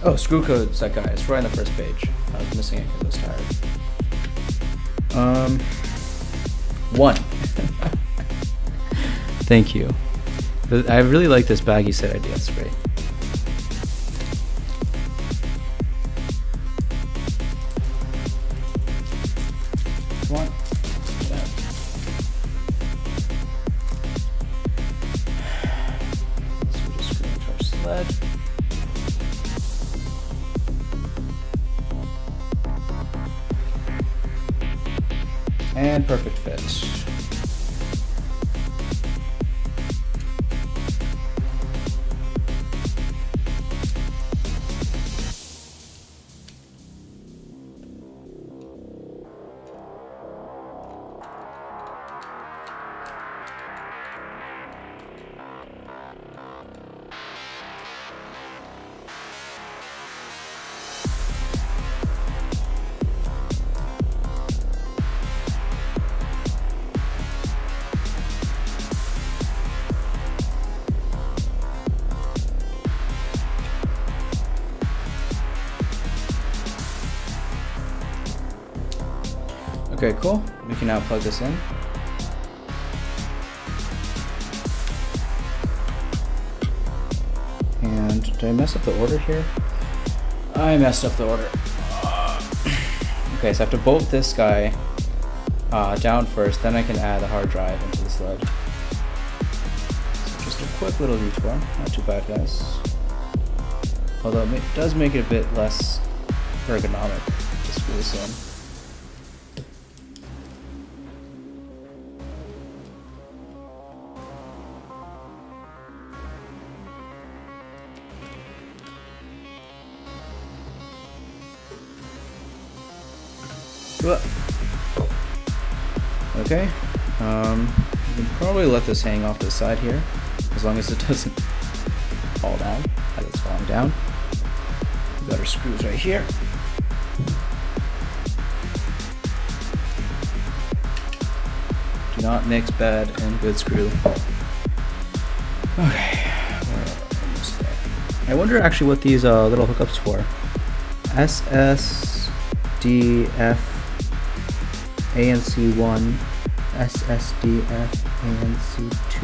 Oh, screw code set, guys. It's right on the first page. I was missing it because I was tired. 1. Thank you. I really like this baggy set idea. It's great. Come on. Yeah. So we just screw into our sled. And perfect fit. Okay, cool. We can now plug this in. And did I mess up the order here? I messed up the order. Okay, so I have to bolt this guy down first, then I can add the hard drive into the sled. So just a quick little detour. Not too bad, guys. Although it does make it a bit less ergonomic to screw this in. Okay, you can probably let this hang off to the side here, as long as it doesn't fall down as it's falling down. We've got our screws right here. Do not mix bad and good screw. Okay, we're almost there. I wonder actually what these little hookups for. SSDF ANC1, SSDF ANC2.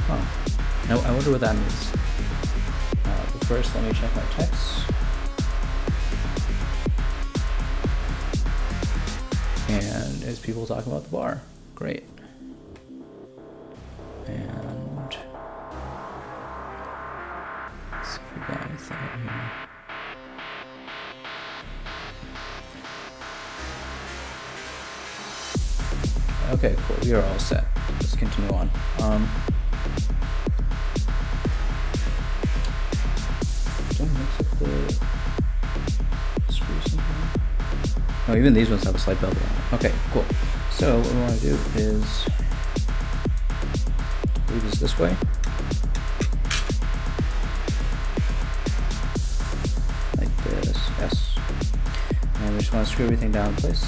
Huh. I wonder what that means. But first, let me check my text. And is people talking about the bar? Great. And let's see if we got anything in here. Okay, cool. We are all set. Let's continue on. Don't mix up the screws in here. Oh, even these ones have a slight bevel on it. Okay, cool. So what we want to do is leave this way. want to screw everything down in place.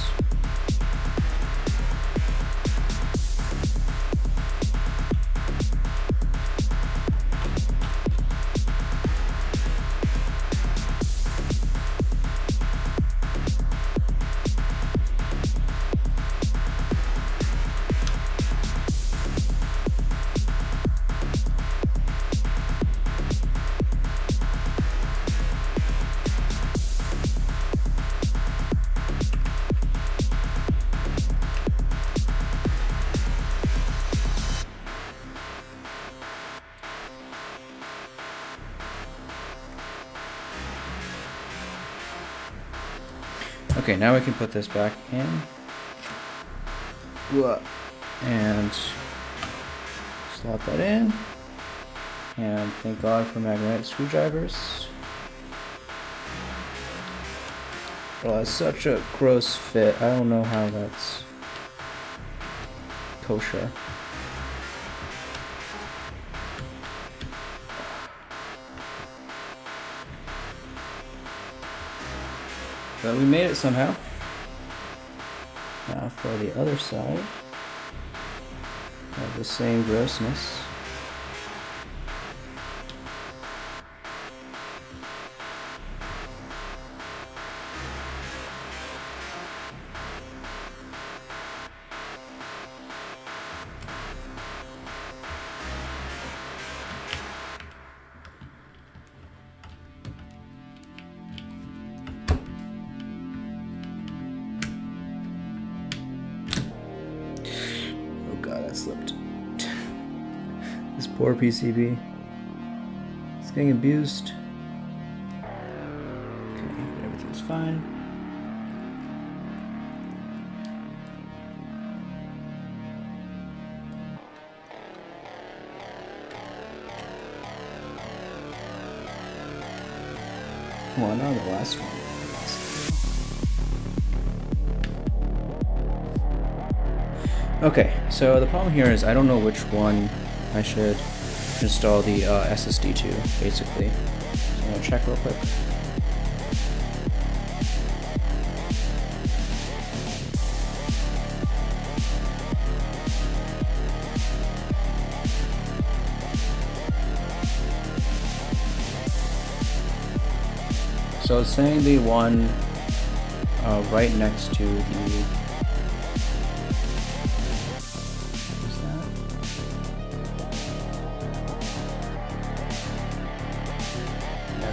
Okay, now we can put this back in. And slot that in. And thank God for magnetic screwdrivers. Well, it's such a gross fit. I don't know how that's kosher. But we made it somehow. Now for the other side, have the same grossness. Slipped. This poor PCB. It's getting abused. Okay, but everything's fine. Come on, now the last one. Okay, so the problem here is I don't know which one I should install the SSD to, basically. So I'm going to check real quick. So it's saying the one right next to the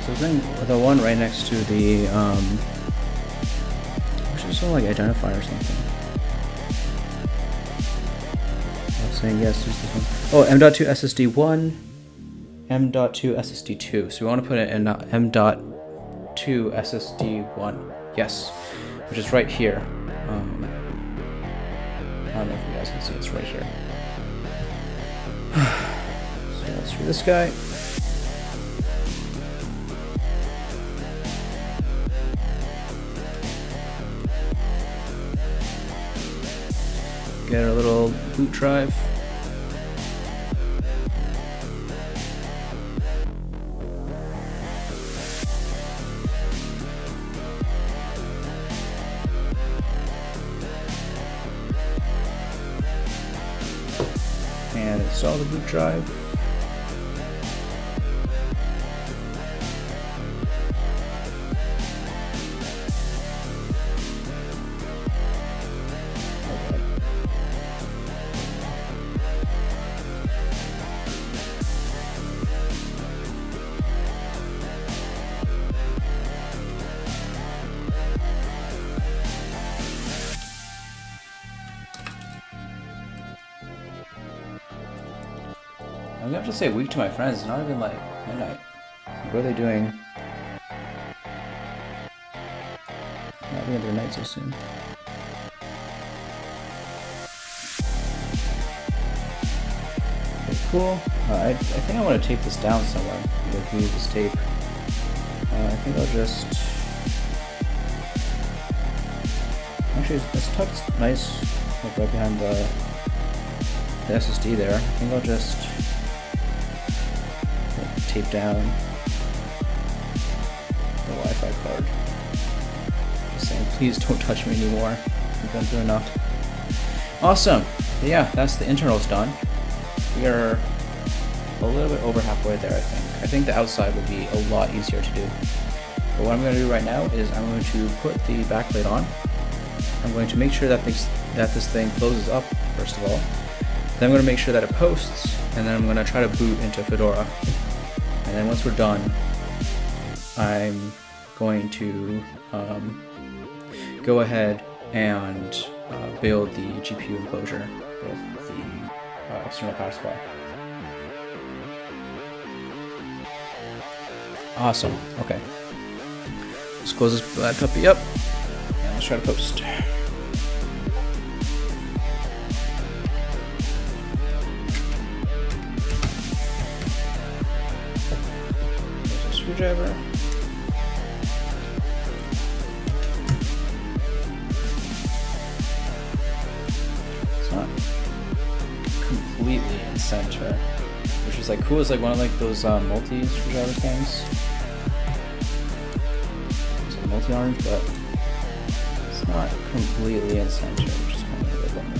So the one right next to the which is sort of like identify or something. I'm saying yes, use this one. Oh, M.2 SSD1, M.2 SSD2. So we want to put it in M.2 SSD1. Yes, which is right here. I don't know if you guys can see, it's right here. So let's do this guy. Get our little boot drive. And install the boot drive. I'm gonna have to say week to my friends. It's not even like midnight. What are they doing? Not the end of the night so soon. Okay, cool. I think I want to tape this down somewhere. If we use this tape, I think I'll just. Actually, it's tucked nice, like right behind the SSD there. I think I'll just tape down the Wi-Fi card. saying, please don't touch me anymore. I've been through enough. Awesome. But yeah, that's the internals done. We are a little bit over halfway there, I think. I think the outside would be a lot easier to do. But what I'm going to do right now is I'm going to put the backplate on. I'm going to make sure that this thing closes up, first of all. Then I'm going to make sure that it posts, and then I'm going to try to boot into Fedora. And then once we're done, I'm going to go ahead and build the GPU enclosure with the external power supply. Awesome. Okay. Let's close this bad puppy up, and let's try to post. There's a screwdriver. It's not completely in center, which is like cool. It's like one of like those multi screwdriver things. Multi-orange, but it's not completely in center, which is kind of a bit bummer.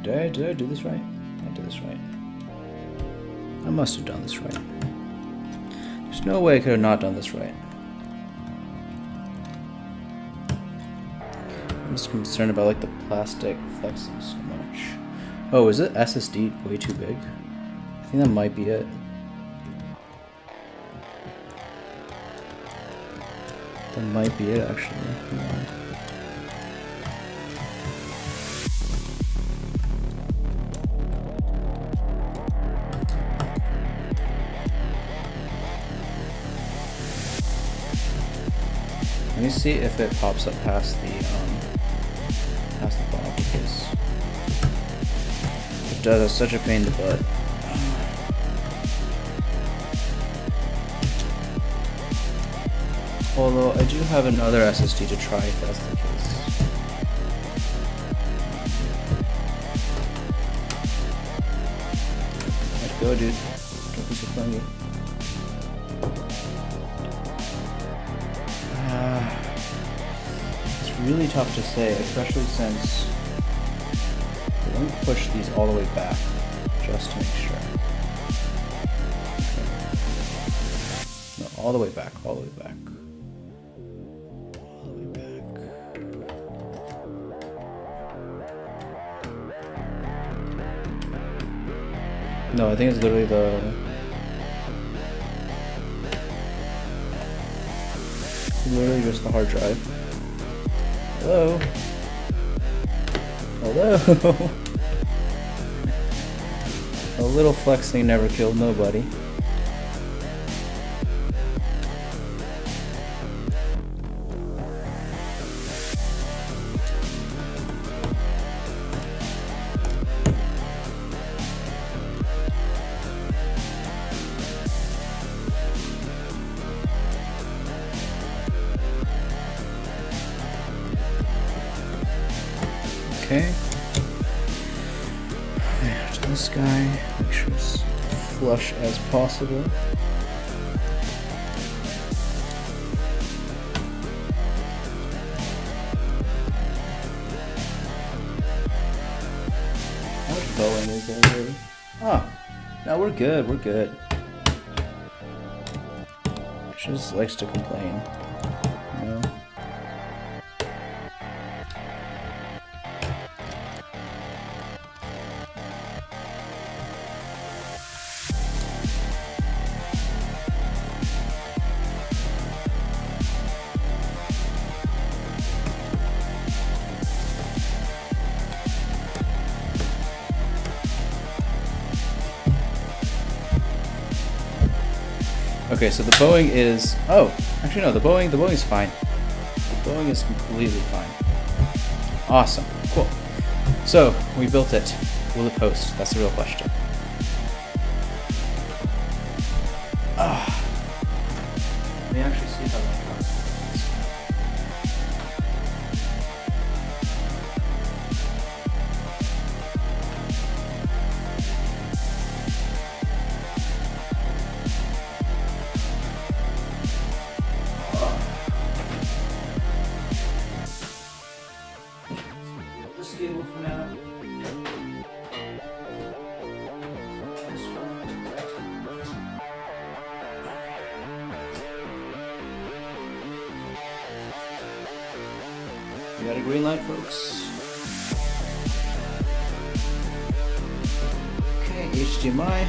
Did I do this right? I did this right. I must have done this right. There's no way I could have not done this right. I'm just concerned about like the plastic flexing so much. Oh, is it SSD way too big? I think that might be it. That might be it actually. Let me see if it pops up past the bottom, because it does. It's such a pain in the butt. Although I do have another SSD to try if that's the case. Let's go, dude. Don't be so clingy. Really tough to say, especially since let me push these all the way back just to make sure. Okay. No, all the way back, all the way back. All the way back. No, I think it's literally literally just the hard drive. Hello? Hello? A little flexing never killed nobody. Okay. To this guy, make sure it's flush as possible. How much bowing is there really? Oh, no, we're good, we're good. She just likes to complain, you know? Okay, so the bowing is, oh, actually no, the bowing is fine. The bowing is completely fine. Awesome, cool. So, we built it. Will it post? That's the real question. Let me actually see how that goes. We got a green light, folks. Okay, HDMI.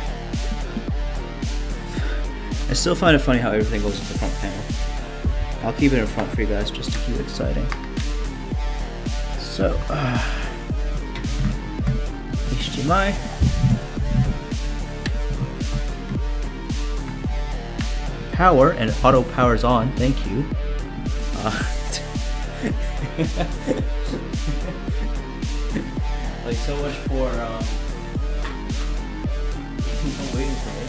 I still find it funny how everything goes in the front panel. I'll keep it in front for you guys just to keep it exciting. So, HDMI. Power, and auto powers on, thank you. Like so much for waiting for me.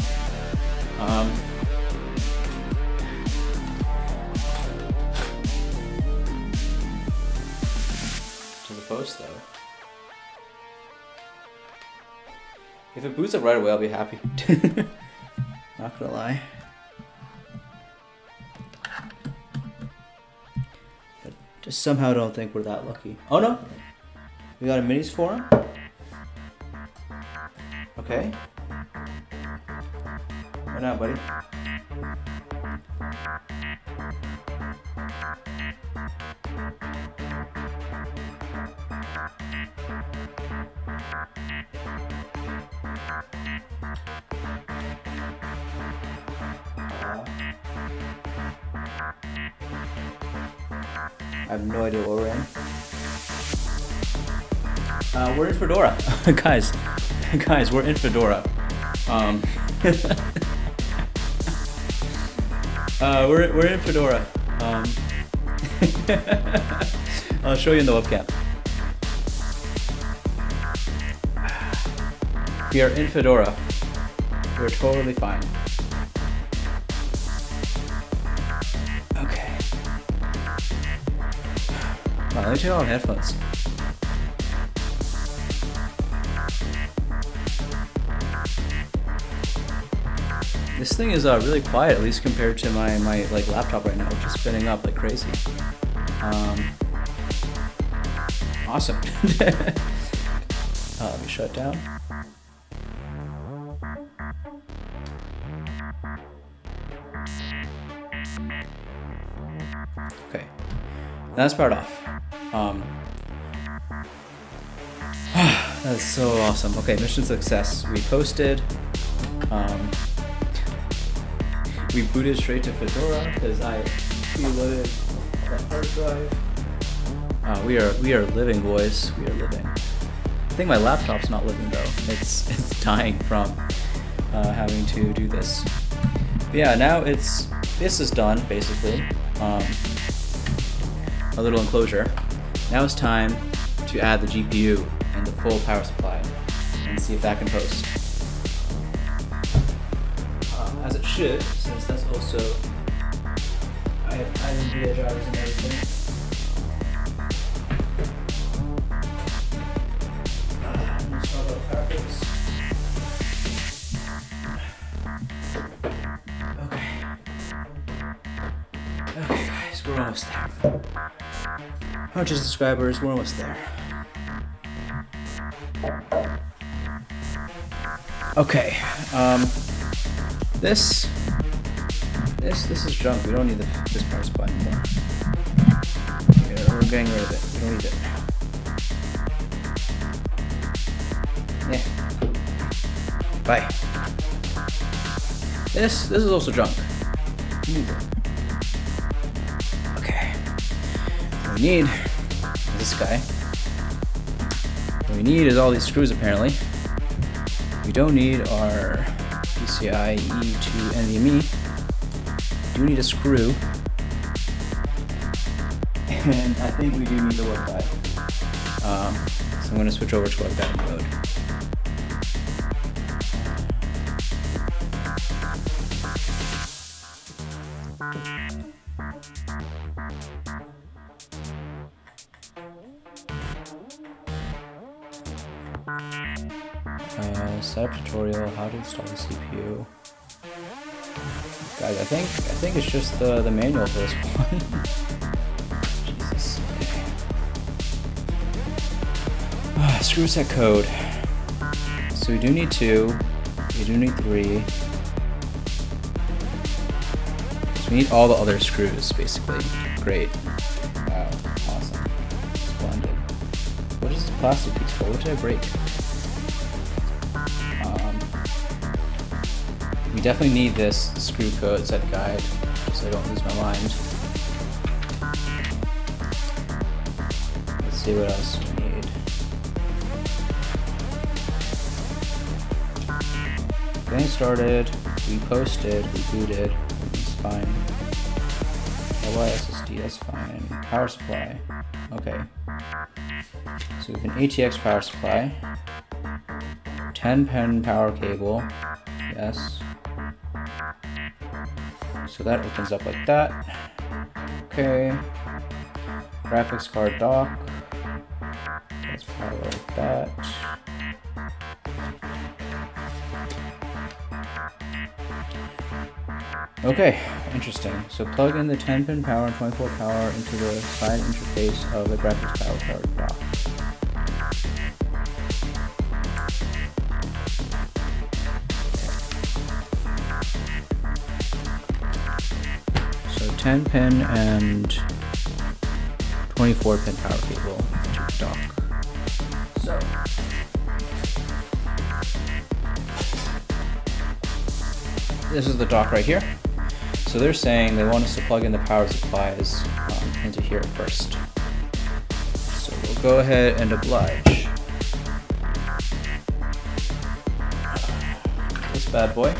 To the post though. If it boots up right away, I'll be happy. Not gonna lie. Just somehow don't think we're that lucky. Oh no! We got a Minisforum. Okay. Why not, buddy? I have no idea what we're in. We're in Fedora. guys, we're in Fedora. We're in Fedora. I'll show you in the webcam. We are in Fedora. We're totally fine. Okay. Wow, let me take off headphones. This thing is really quiet, at least compared to my like laptop right now, which is spinning up like crazy. Awesome. Let me shut down. Okay, that's powered off. That's so awesome. Okay, mission success. We posted. We booted straight to Fedora because I preloaded the hard drive. We are living, boys. We are living. I think my laptop's not living though. It's dying from having to do this. But yeah, now this is done basically. A little enclosure. Now it's time to add the GPU and the full power supply and see if that can post. As it should, since that's also I have NVIDIA drivers and everything. Let's talk about power grids. Okay, guys, we're almost there. 100 subscribers, we're almost there. Okay, this is junk. We don't need this power supply anymore. Yeah, we're getting rid of it. We don't need it. Yeah. Bye. This is also junk. We need it. Okay. What we need is this guy. What we need is all these screws apparently. We don't need our PCIe to NVMe. We do need a screw. And I think we do need the WebGuide. So I'm going to switch over to WebGuide mode. Setup tutorial, how to install the CPU. Guys, I think it's just the manual for this one. Jesus. Screw set code. So we do need 2. We do need 3. So we need all the other screws, basically. Great. Wow, awesome. What is this plastic piece for? What did I break? We definitely need this screw code set guide so I don't lose my mind. Let's see what else we need. Getting started, we posted, we booted, it's fine. LYSSD, that's fine. Power supply, okay. So we have an ATX power supply, 10-pin power cable, yes. So that opens up like that. Okay. Graphics card dock. Let's power like that. Okay, interesting. So plug in the 10-pin power and 24 power into the side interface of the graphics power card dock. So 10-pin and 24-pin power cable to the dock. So this is the dock right here. So they're saying they want us to plug in the power supplies into here first. So we'll go ahead and oblige. This bad boy.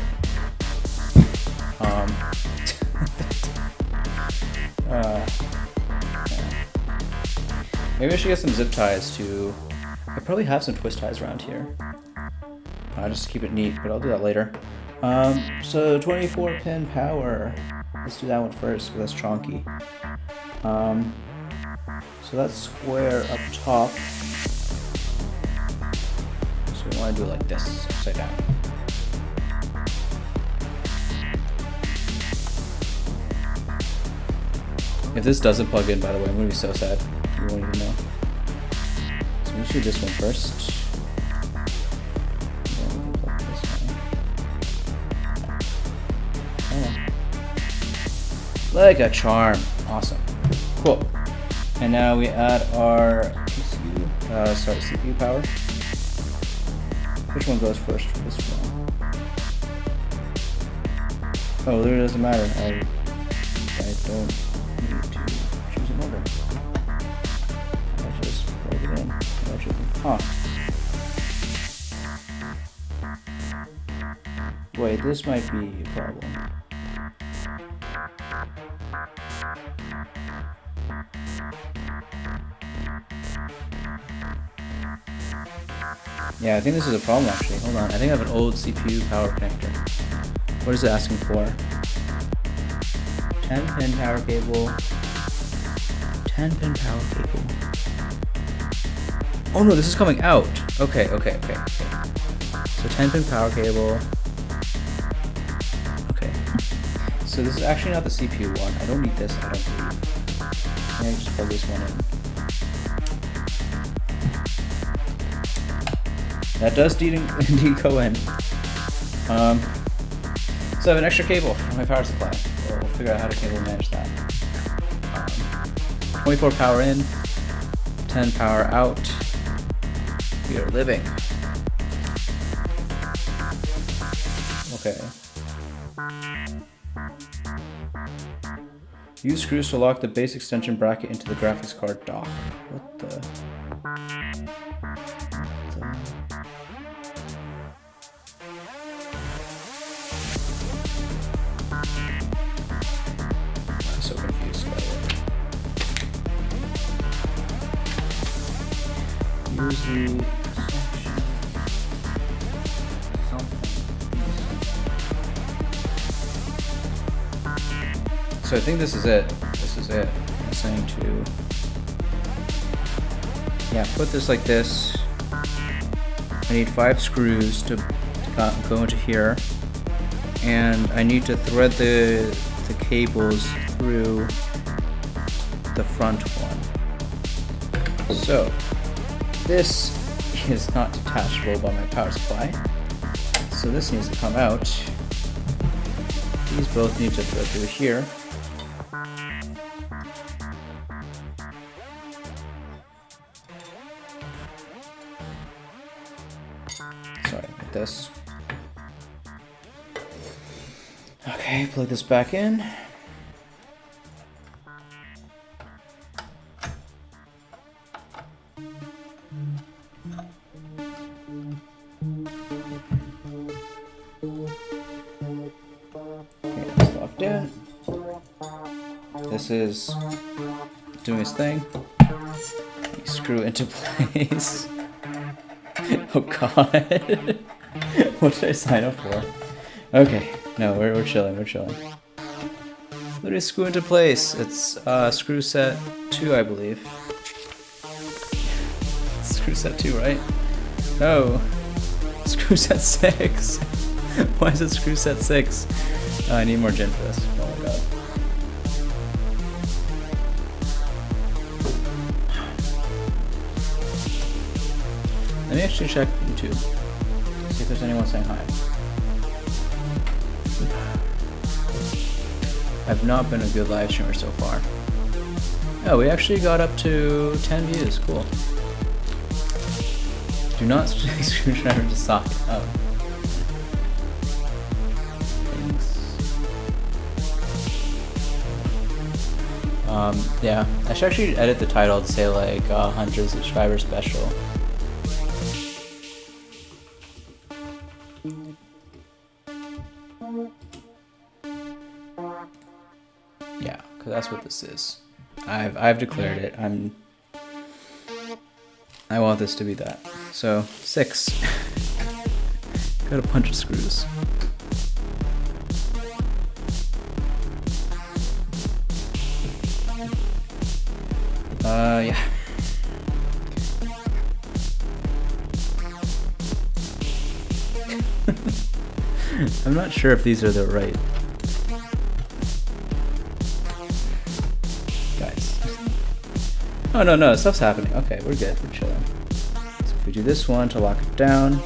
Maybe I should get some zip ties to... I probably have some twist ties around here. Just to keep it neat, but I'll do that later. So 24-pin power. Let's do that one first, because that's chonky. So that's square up top. So we want to do it like this, upside down. If this doesn't plug in, by the way, I'm going to be so sad. You won't even know. So let me shoot this one first. Like a charm. Awesome. Cool. And now we add our CPU power. Which one goes first for this one? Oh, there doesn't matter. I don't need to choose an order. I just plug it in. Huh. Wait, this might be a problem. Yeah, I think this is a problem actually. Hold on, I think I have an old CPU power connector. What is it asking for? 10-pin power cable. 10-pin power cable. Oh no, this is coming out. Okay. So 10-pin power cable. Okay. So this is actually not the CPU one. I don't need this, I don't believe. I'm gonna just plug this one in. That does indeed go in. So I have an extra cable for my power supply. We'll figure out how to cable manage that. 24 power in, 10 power out. We are living. Okay. Use screws to lock the base extension bracket into the graphics card dock. What the? I'm so confused by it. Use the So I think this is it. This is it. I'm saying to, yeah, put this like this. I need 5 screws to go into here, and I need to thread the cables through the front one. So this is not detachable by my power supply, so this needs to come out. These both need to thread through here. like this. Okay, plug this back in. Okay, it's locked in. This is doing its thing. You screw into place. Oh god. What did I sign up for? Okay, no, we're chilling, we're chilling. Literally screw into place. It's screw set 2, I believe. Screw set 2, right? No. Screw set 6. Why is it screw set 6? Oh, I need more gin for this. Oh my god. Let me actually check YouTube. See if there's anyone saying hi. I've not been a good live streamer so far. Oh, we actually got up to 10 views. Cool. Do not stick screwdriver to socket. Oh. Thanks. Yeah. I should actually edit the title to say like 100 subscriber special. Yeah, because that's what this is. I've declared it. I want this to be that. So 6. Got a bunch of screws. Yeah. I'm not sure if these are the right guys. Oh no, stuff's happening. Okay, we're good. We're chilling. So if we do this one to lock it down.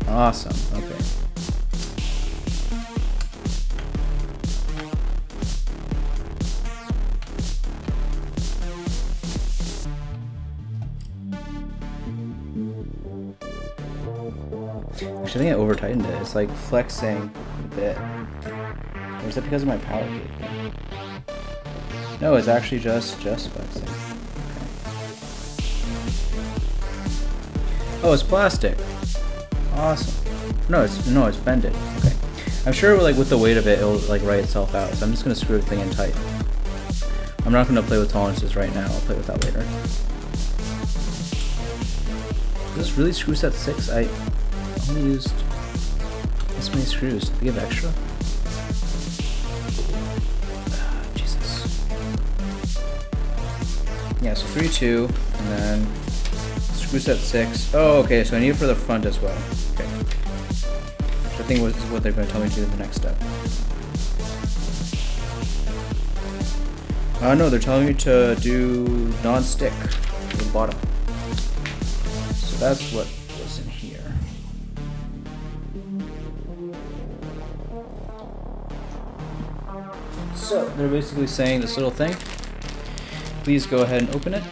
Awesome. Okay. Actually, I think I over tightened it. It's like flexing a bit. Or is that because of my power cable? No, it's actually just flexing. Okay. Oh, it's plastic. Awesome. No, it's bended. Okay. I'm sure like with the weight of it, it'll like write itself out. So I'm just gonna screw everything in tight. I'm not gonna play with tolerances right now. I'll play with that later. Is this really screw set 6? I only used this many screws. Did they give extra? Jesus. Yeah, so 3, 2, and then screw set 6. Oh, okay, so I need it for the front as well. Okay. Which I think is what they're going to tell me to do in the next step. No, they're telling me to do non-stick to the bottom. So that's what was in here. So they're basically saying this little thing. Please go ahead and open it.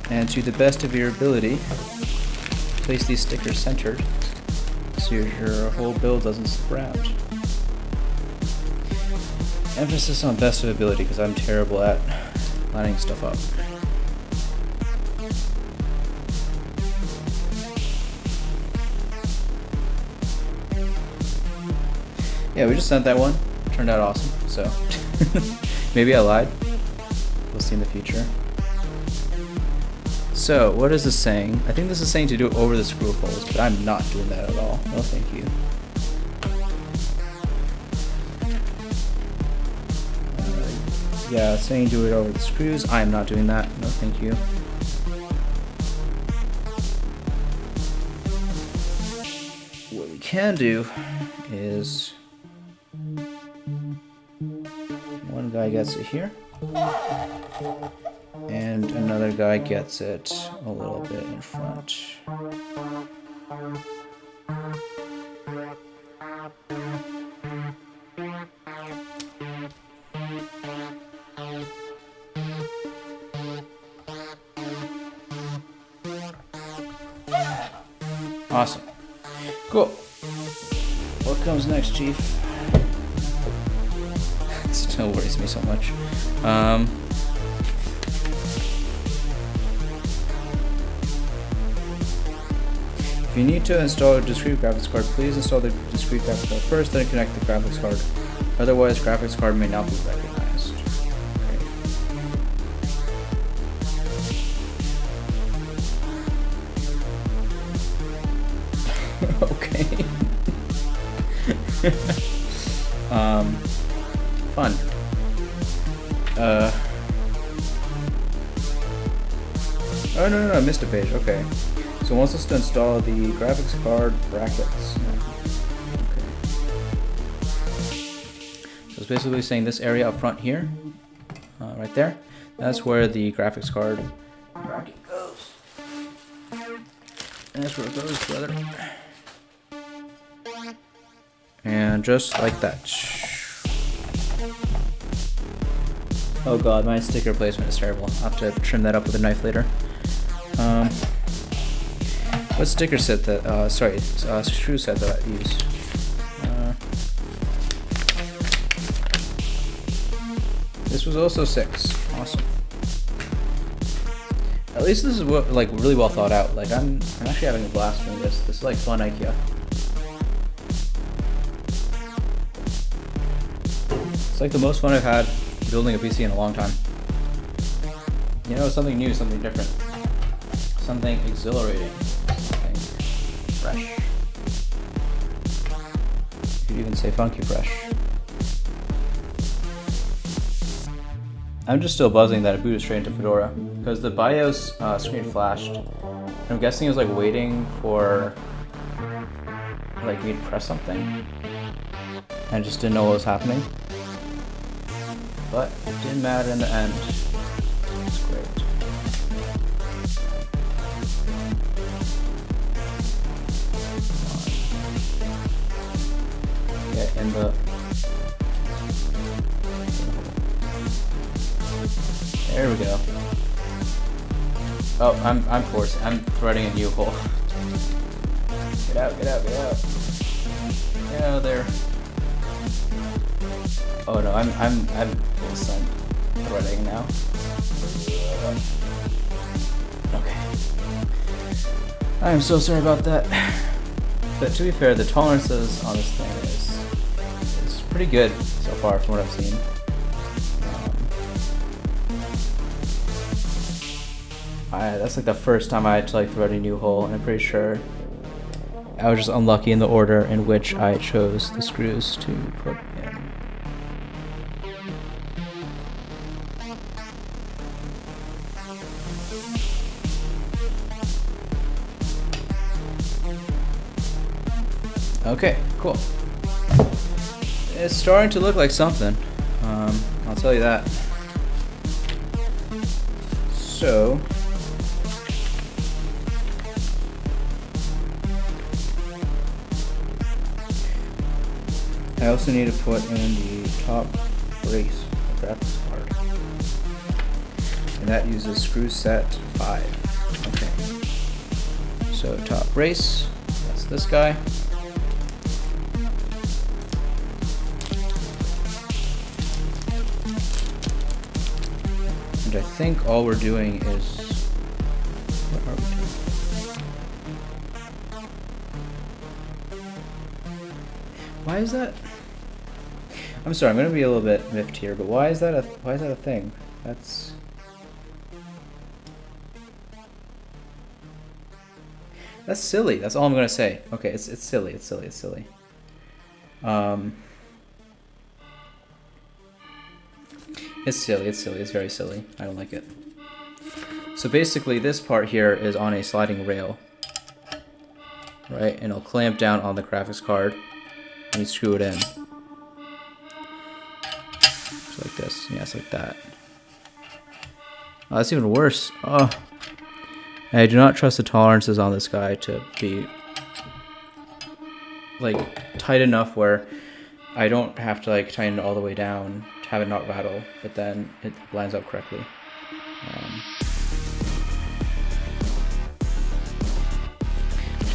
And to the best of your ability, place these stickers centered so your whole build doesn't sprout. Emphasis on best of ability because I'm terrible at lining stuff up. Yeah, we just sent that one. Turned out awesome, so maybe I lied. We'll see in the future. So, what is this saying? I think this is saying to do it over the screw holes, but I'm not doing that at all. No, thank you. Yeah, it's saying do it over the screws. I am not doing that. No, thank you. What we can do is one guy gets it here, and another guy gets it a little bit in front. Awesome. Cool. What comes next, Chief? It still worries me so much. If you need to install a discrete graphics card, please install the discrete graphics card first, then connect the graphics card. Otherwise, graphics card may not be recognized. Okay. Fun. Oh no, I missed a page. Okay. So it wants us to install the graphics card brackets. Okay. So it's basically saying this area up front here, right there. That's where the graphics card bracket goes. And that's where it goes, brother. And just like that. Oh god, my sticker placement is terrible. I'll have to trim that up with a knife later. What sticker set that, screw set that I used? This was also 6. Awesome. At least this is what, like, really well thought out. Like, I'm actually having a blast doing this. This is like fun IKEA. It's like the most fun I've had building a PC in a long time. You know, something new, something different. Something exhilarating. Something fresh. You could even say funky fresh. I'm just still buzzing that it booted straight into Fedora because the BIOS screen flashed. I'm guessing it was like waiting for like me to press something and I just didn't know what was happening. But it didn't matter in the end. It's great. Get in the. There we go. Oh, I'm forcing. I'm threading a new hole. Get out! Get out! Get out! Get out of there. Oh no, I'm full sun threading now. Okay. I am so sorry about that. But to be fair, the tolerances on this thing is pretty good so far from what I've seen. That's like the first time I had to like thread a new hole, and I'm pretty sure I was just unlucky in the order in which I chose the screws to put in. Okay, cool. It's starting to look like something. I'll tell you that. So, I also need to put in the top brace of the graphics card. And that uses screw set 5. Okay. So top brace, that's this guy. And I think all we're doing is, what are we doing? Why is that? I'm sorry, I'm gonna be a little bit miffed here, but why is that a thing? That's silly. That's all I'm gonna say. Okay, it's silly. It's silly. It's silly. It's silly. It's silly. It's very silly. I don't like it. So basically, this part here is on a sliding rail, right? And it'll clamp down on the graphics card, and you screw it in. Just like this. Yeah, it's like that. Oh, that's even worse. Oh. And I do not trust the tolerances on this guy to be like tight enough where I don't have to like tighten it all the way down to have it not rattle, but then it lines up correctly.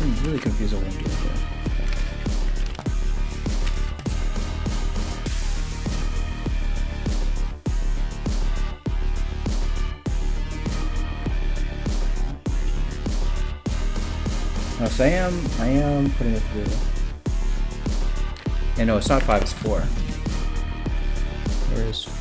I'm really confused on what I'm doing here. No, so I am putting it through. Yeah, no, it's not 5, it's 4. Where is 4?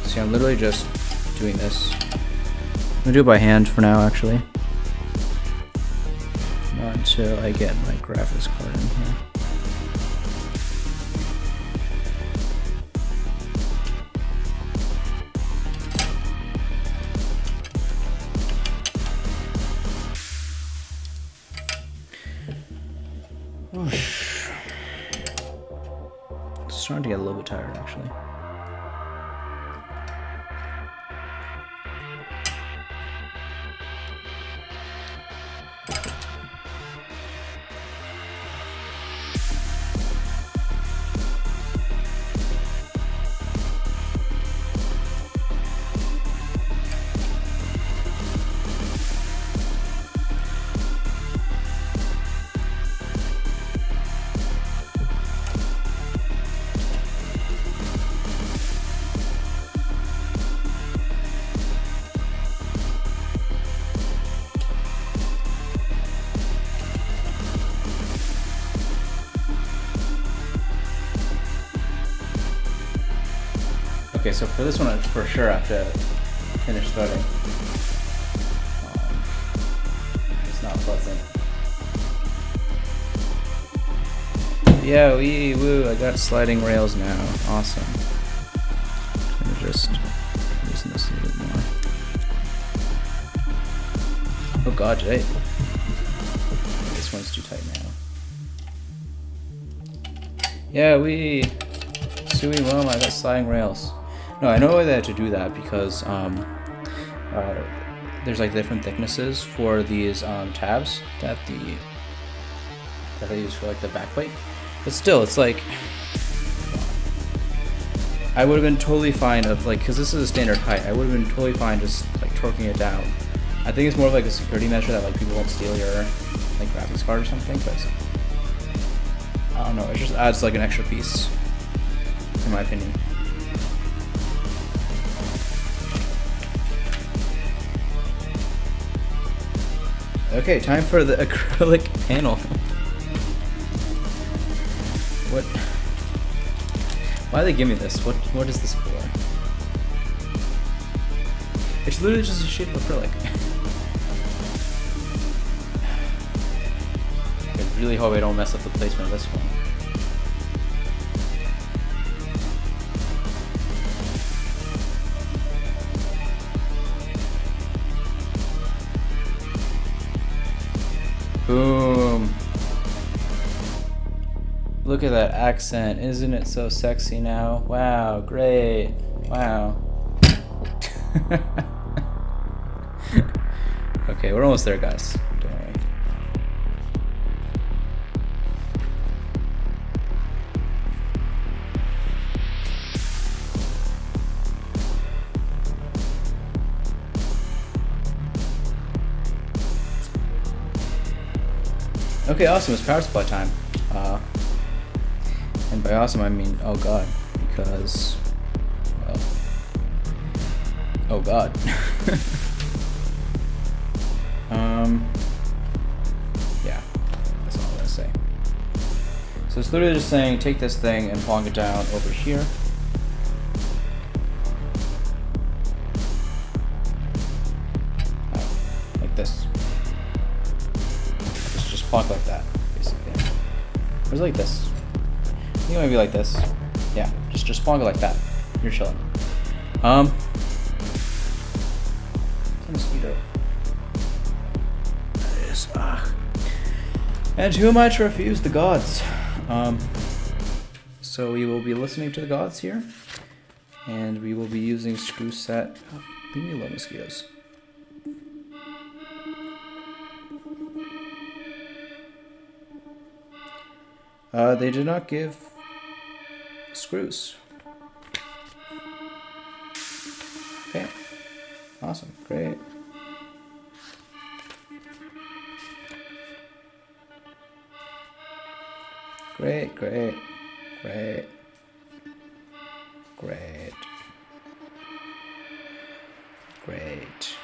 See, I'm literally just doing this. I'm gonna do it by hand for now, actually. Not until I get my graphics card in here. Starting to get a little bit tired, actually. Okay, so for this one, for sure, I have to finish starting. It's not pleasant. Yeah, woo, I got sliding rails now. Awesome. I'm just loosen this a little bit more. Oh god, Jay. This one's too tight now. Yeah, Sui Mom, I got sliding rails. No, I know why they had to do that because there's like different thicknesses for these tabs that they use for like the backplate. But still, it's like I would have been totally fine of like, because this is a standard height, I would have been totally fine just like torquing it down. I think it's more of like a security measure that like people won't steal your like graphics card or something, but I don't know, it just adds like an extra piece in my opinion. Okay, time for the acrylic panel. What? Why did they give me this? What is this for? It's literally just a sheet of acrylic. I really hope I don't mess up the placement of this one. Boom. Look at that accent. Isn't it so sexy now? Wow, great. Wow. Okay, we're almost there, guys. Don't worry. Okay, awesome. It's power supply time. And by awesome, I mean, oh god, because, well, oh god. Yeah, that's all I'm gonna say. So it's literally just saying, take this thing and plonk it down over here. Like this. Just plonk like that, basically. Or is it like this? I think it might be like this. Yeah, just plonk it like that. You're chilling. Mosquito. That is, And who am I to refuse the gods? So we will be listening to the gods here, and we will be using screw set. Oh, leave me alone, mosquitoes. They did not give screws. Okay, awesome, great. Great, great, great, great, great.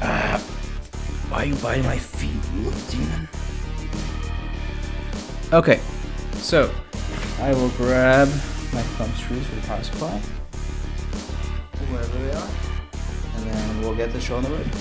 Ah, why are you biting my feet, you little demon? Okay, so I will grab my thumb screws for the power supply, wherever they are, and then we'll get the show on the road.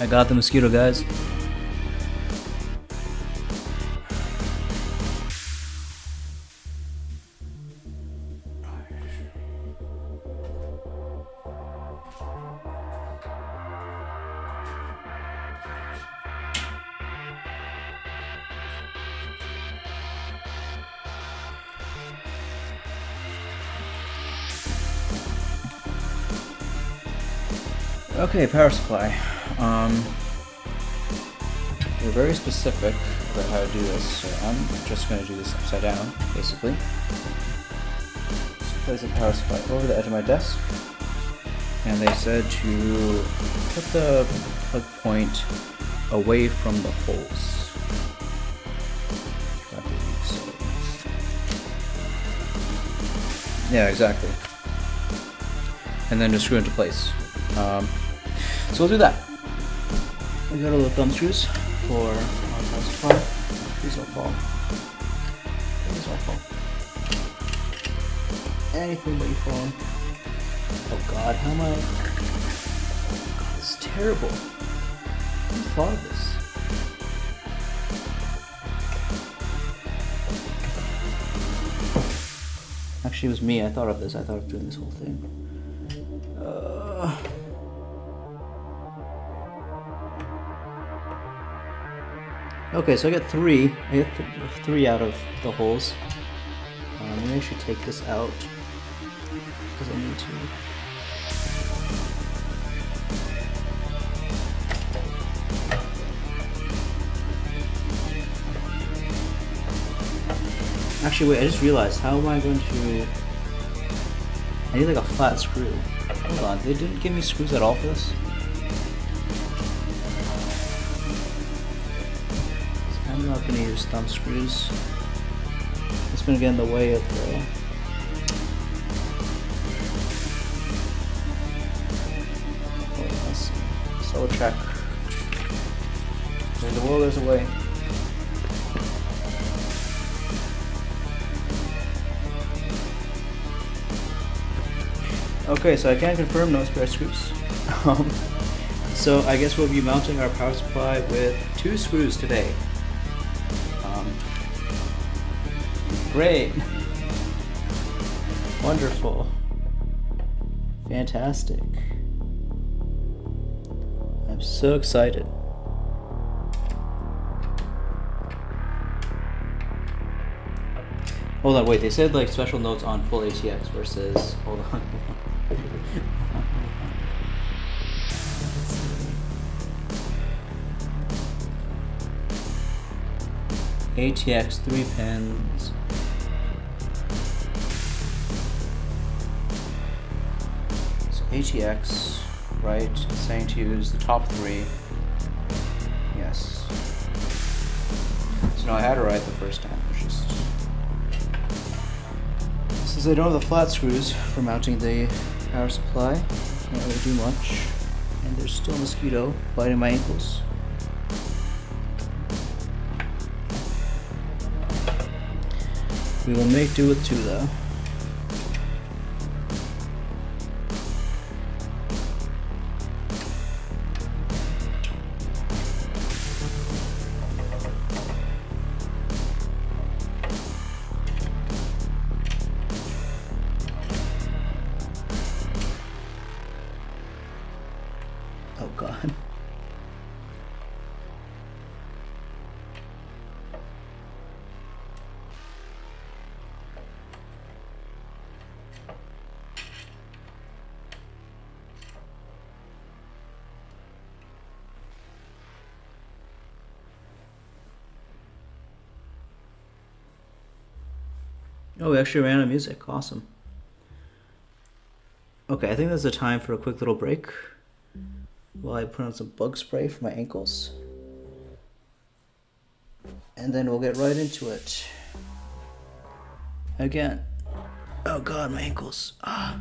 I got the mosquito, guys. Okay, power supply. We're very specific about how to do this, so I'm just going to do this upside down, basically. Just place the power supply over the edge of my desk, and they said to put the plug point away from the holes. Yeah, exactly. And then just screw into place. So we'll do that. We got a little thumb screws for our power supply. Please don't fall. Please don't fall. Anything but you falling. Oh god, how am I? God, this is terrible. Who thought of this? Actually, it was me. I thought of this. I thought of doing this whole thing. Okay, so I got three. I got three out of the holes. Maybe I should take this out because I need to. Actually, wait, I just realized, how am I going to... I need like a flat screw. Hold on, they didn't give me screws at all for this? I'm not going to use thumb screws. It's going to get in the way of the... Hold on, let's see. So check. There's a will, there's a way. Okay, so I can confirm no spare screws. So I guess we'll be mounting our power supply with 2 screws today. Great. Wonderful. Fantastic. I'm so excited. Hold on, wait, they said like special notes on full ATX versus, hold on. ATX 3 pins. So ATX, right, it's saying to use the top 3. Yes. So no, I had it right the first time. Since I don't have the flat screws for mounting the power supply, can't really do much. And there's still a mosquito biting my ankles. We will make do with 2 though. Oh, we actually ran out of music. Awesome. Okay, I think there's a time for a quick little break while I put on some bug spray for my ankles. And then we'll get right into it. Again. Oh god, my ankles. Ah.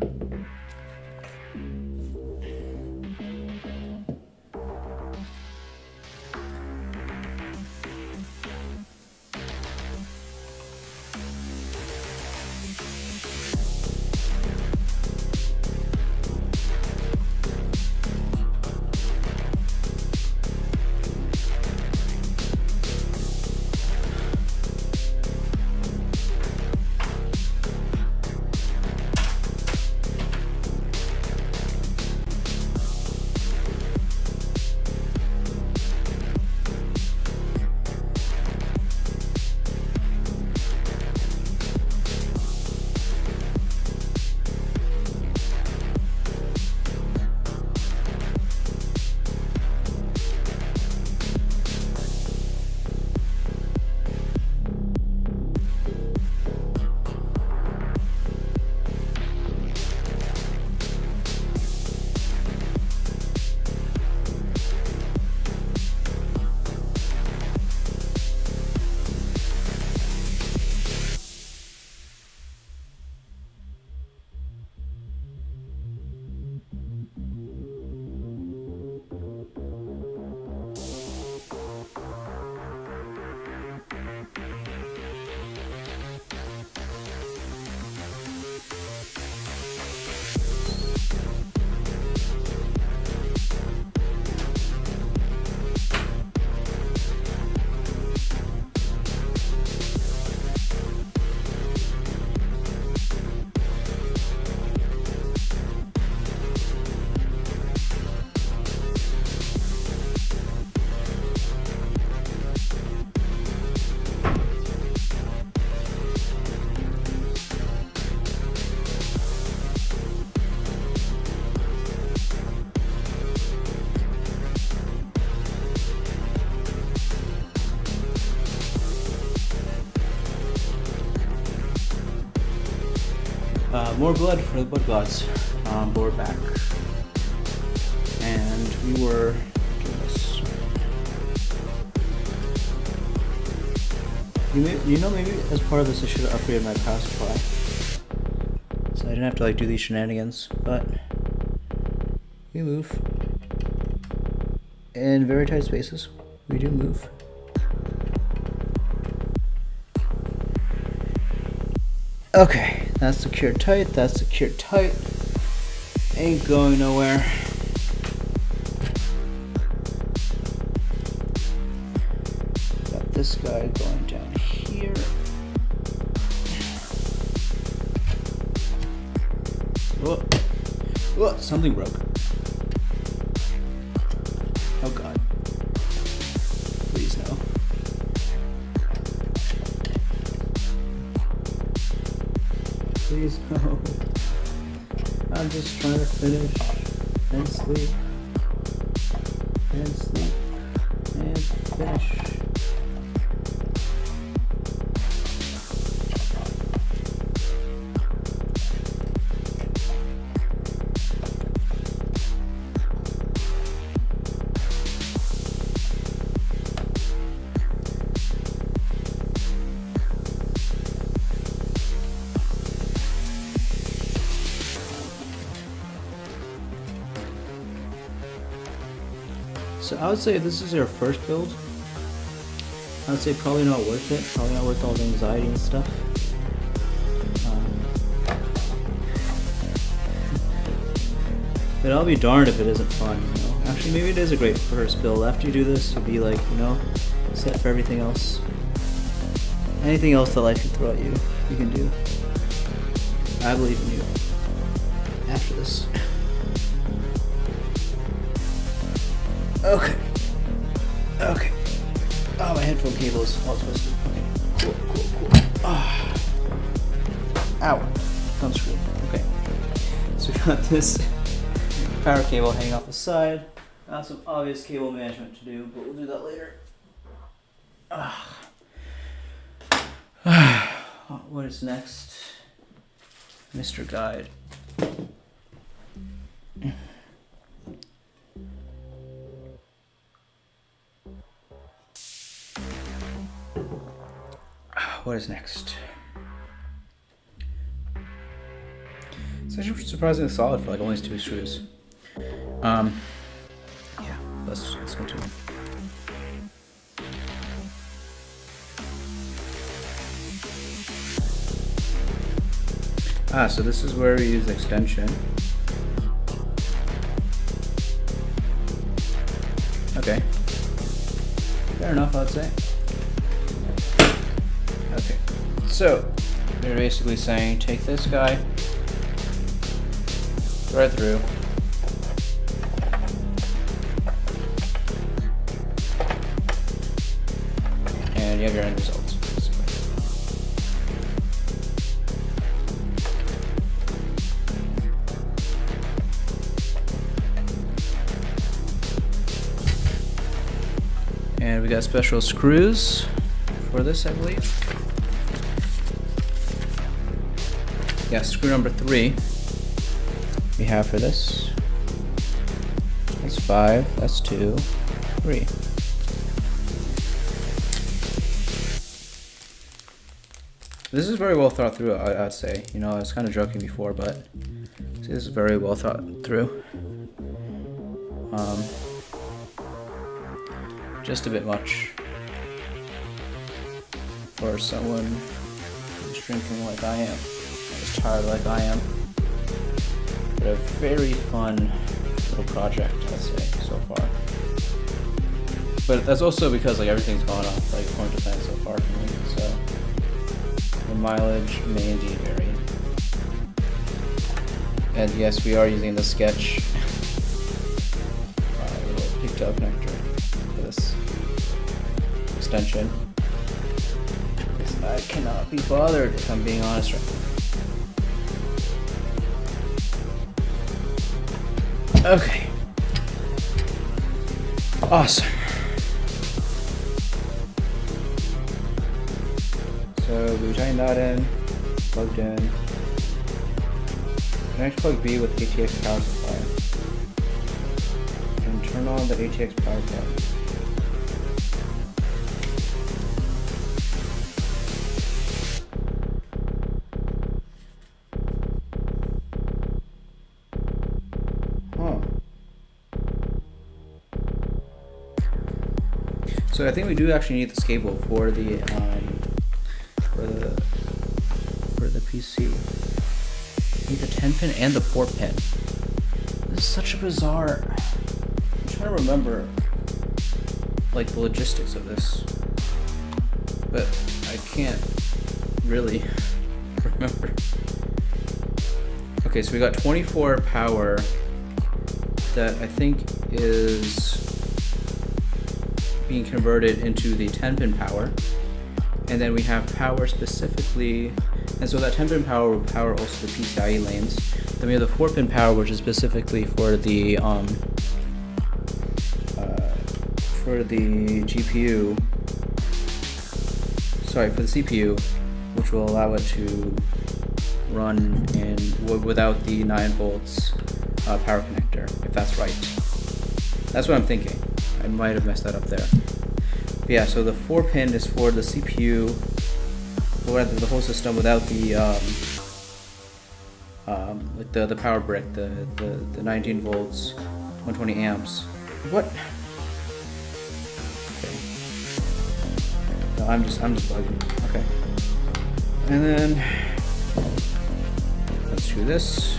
More blood for the blood gods. Board back. And we were doing this. You know, maybe as part of this I should have upgraded my power supply. So I didn't have to like do these shenanigans, but we move. In very tight spaces, we do move. Okay, that's secured tight, that's secured tight. Ain't going nowhere. Got this guy going down here. Whoa. Whoa, something broke. Oh god. Please no. Please no. I'm just trying to finish and sleep and sleep and finish. So I would say if this is your first build, I would say probably not worth it. Probably not worth all the anxiety and stuff. But I'll be darned if it isn't fun, you know. Actually, maybe it is a great first build. After you do this, you'll be like, you know, set for everything else. Anything else that life can throw at you, you can do. I believe in you. After this. Okay. Okay. Oh, my headphone cable is all twisted. Okay. Cool, cool, cool. Oh. Ow. Don't screw. Okay. So we got this power cable hanging off the side. Got some obvious cable management to do, but we'll do that later. what is next, Mr. Guide? What is next? It's actually surprisingly solid for like only 2 screws. Yeah, let's continue. So this is where we use extension. Okay. Fair enough, I'd say. Okay. So, they're basically saying take this guy right through. And you have your end results, basically. And we got special screws for this, I believe. Yeah, screw number 3 we have for this. That's 5, that's 2, 3. This is very well thought through, I'd say. You know, I was kind of joking before, but this is very well thought through. Just a bit much for someone who's drinking like I am, as tired like I am. But a very fun little project, I'd say, so far. But that's also because like everything's gone off like according to plan so far for me, so the mileage may indeed vary. And yes, we are using the sketch little pigtail connector for this extension. Because I cannot be bothered, if I'm being honest right now. Okay. Awesome. So we tighten that in, plugged in. Connect plug B with ATX power supply. And turn on the ATX power plug. So I think we do actually need this cable for the PC. We need the 10-pin and the 4-pin. This is such a bizarre. I'm trying to remember like the logistics of this, but I can't really remember. Okay, so we got 24 power that I think is being converted into the 10-pin power, and then we have power specifically, and so that 10-pin power will power also the PCIe lanes. Then we have the 4-pin power, which is specifically for the GPU, sorry, for the CPU, which will allow it to run in without the 9 volts power connector, if that's right. That's what I'm thinking. I might have messed that up there. But yeah, so the 4-pin is for the CPU, or the whole system without the like the power brick, the 19 volts, 120 amps. What? Okay. No, I'm just bugging. Okay. And then let's do this.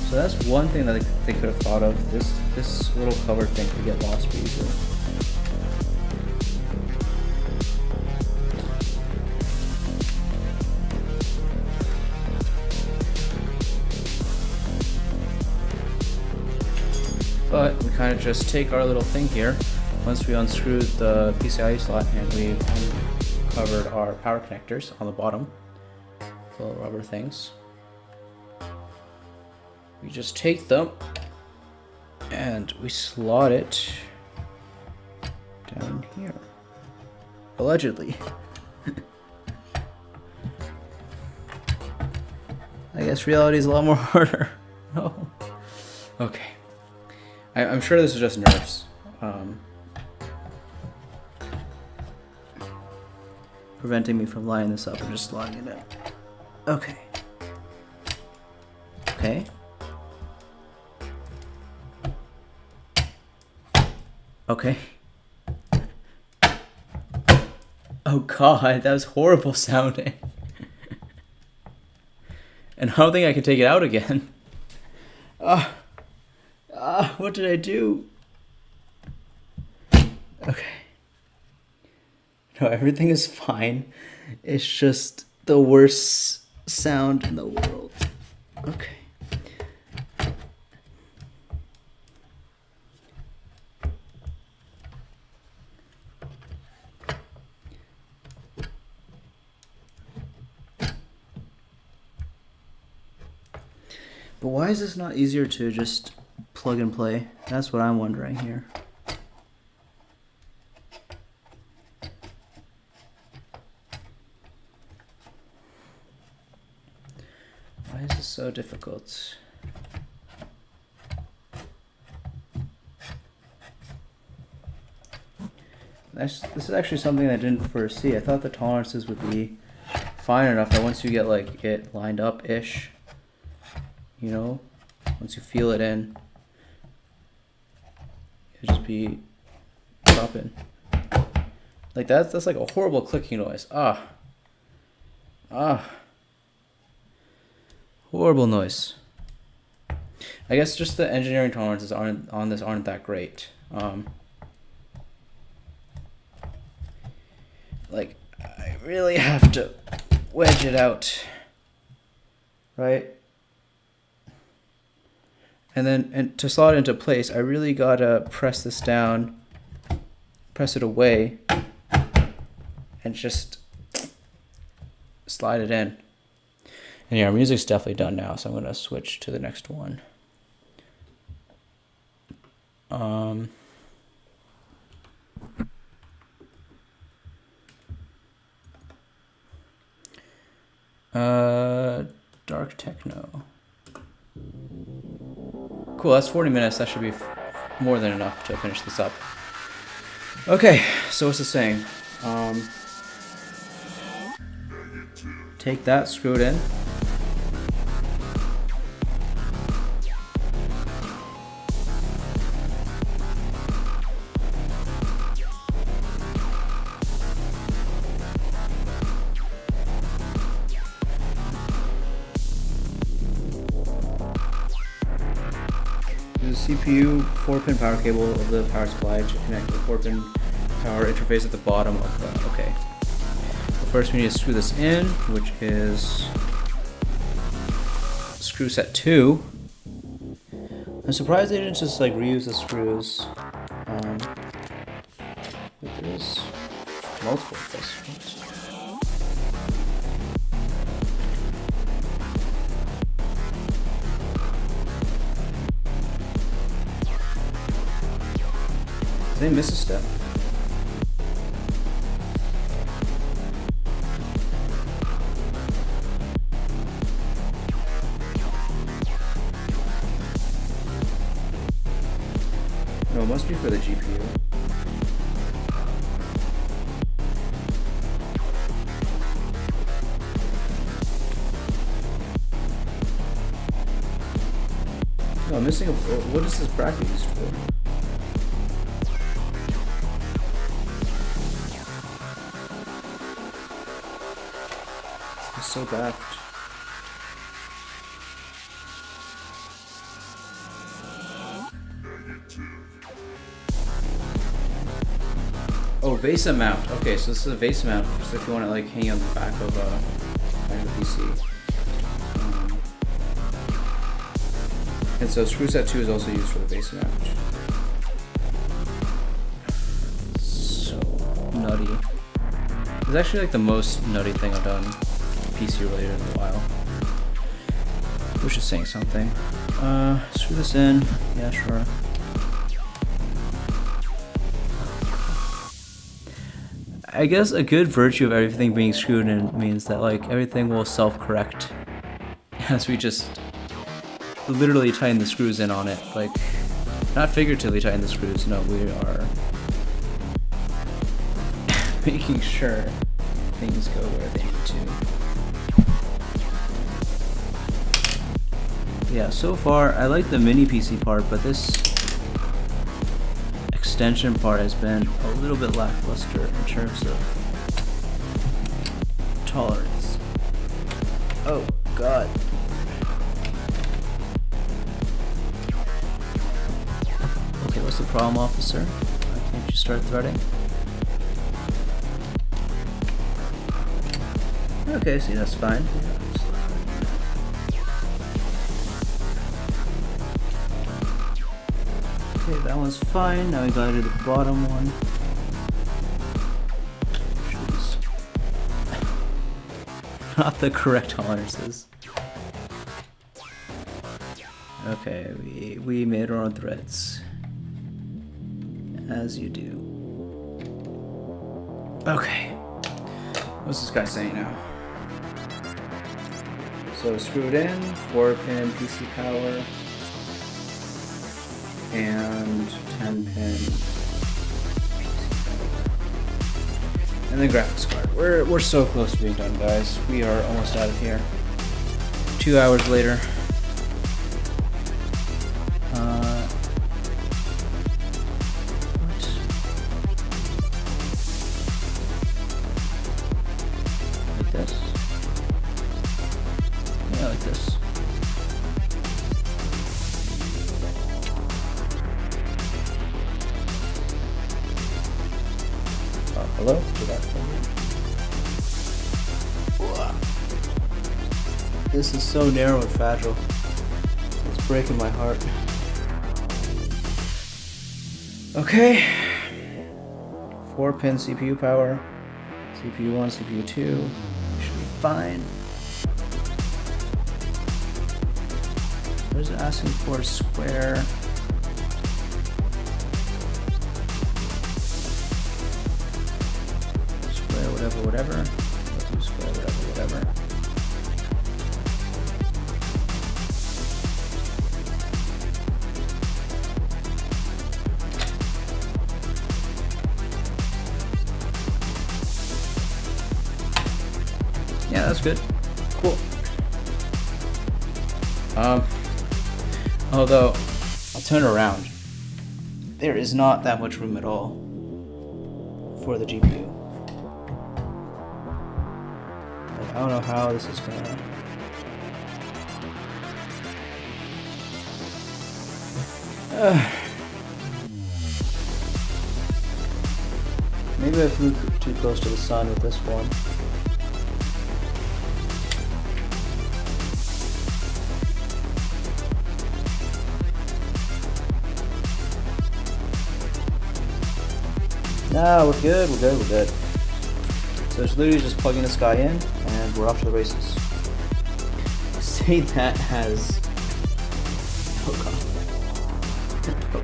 So that's one thing that they could have thought of. This little cover thing could get lost pretty easily. But we kind of just take our little thing here. Once we unscrew the PCIe slot and we've uncovered our power connectors on the bottom, the little rubber things. We just take them and we slot it Allegedly. I guess reality is a lot more harder. No. Okay. I'm sure this is just nerves. Preventing me from lining this up and just sliding it in. Okay. Okay. Okay. Oh god, that was horrible sounding. And I don't think I can take it out again. What did I do? Okay. No, everything is fine. It's just the worst sound in the world. Okay. But why is this not easier to just plug and play? That's what I'm wondering here. Why is this so difficult? This is actually something I didn't foresee. I thought the tolerances would be fine enough that once you get like it lined up-ish, you know, once you feel it in, it'll just be dropping. Like that's like a horrible clicking noise. Horrible noise. I guess just the engineering tolerances aren't that great. Like I really have to wedge it out, right? And to slot it into place, I really gotta press this down, press it away, and just slide it in. And yeah, our music's definitely done now, so I'm gonna switch to the next one. Dark Techno. Cool, that's 40 minutes. That should be more than enough to finish this up. Okay, so what's it saying? Take that, screw it in. CPU 4-pin power cable of the power supply to connect to the 4-pin power interface at the bottom of the, okay. Well, first we need to screw this in, which is screw set 2. I'm surprised they didn't just like reuse the screws. But there's multiple of this. Did they miss a step? No, it must be for the GPU. No, I'm missing a... What is this bracket used for? So bad. Oh, VESA mount. Okay, so this is a VESA mount, so if you want to like hang on the back of the PC. And so screw set 2 is also used for the VESA mount. So nutty. It's actually like the most nutty thing I've done PC related in a while. Which is saying something. Screw this in. Yeah, sure. I guess a good virtue of everything being screwed in means that like everything will self-correct as we just literally tighten the screws in on it. Like, not figuratively tighten the screws, no, we are making sure things go where they need to. Yeah, so far I like the mini PC part, but this extension part has been a little bit lackluster in terms of tolerance. Oh god. Okay, what's the problem, officer? Why can't you start threading? Okay, see, that's fine. Okay, that one's fine. Now we gotta do the bottom one. Jeez. Not the correct tolerances. Okay, we made our own threads. As you do. Okay. What's this guy saying now? So screwed in, 4-pin PC power, and 10-pin PC power. And then graphics card. We're so close to being done, guys. We are almost out of here. 2 hours later. Like this? Yeah, like this. Hello? Did that come in? This is so narrow and fragile. It's breaking my heart. Okay. 4-pin CPU power. CPU 1, CPU 2. Should be fine. What is it asking for? Square. Square, whatever. Let's do square, whatever. Yeah, that's good. Cool. Although, I'll turn it around. There is not that much room at all for the GPU. Like, I don't know how this is gonna... Maybe I flew too close to the sun with this one. No, we're good. So it's literally just plugging this guy in, and we're off to the races. I say that as... Oh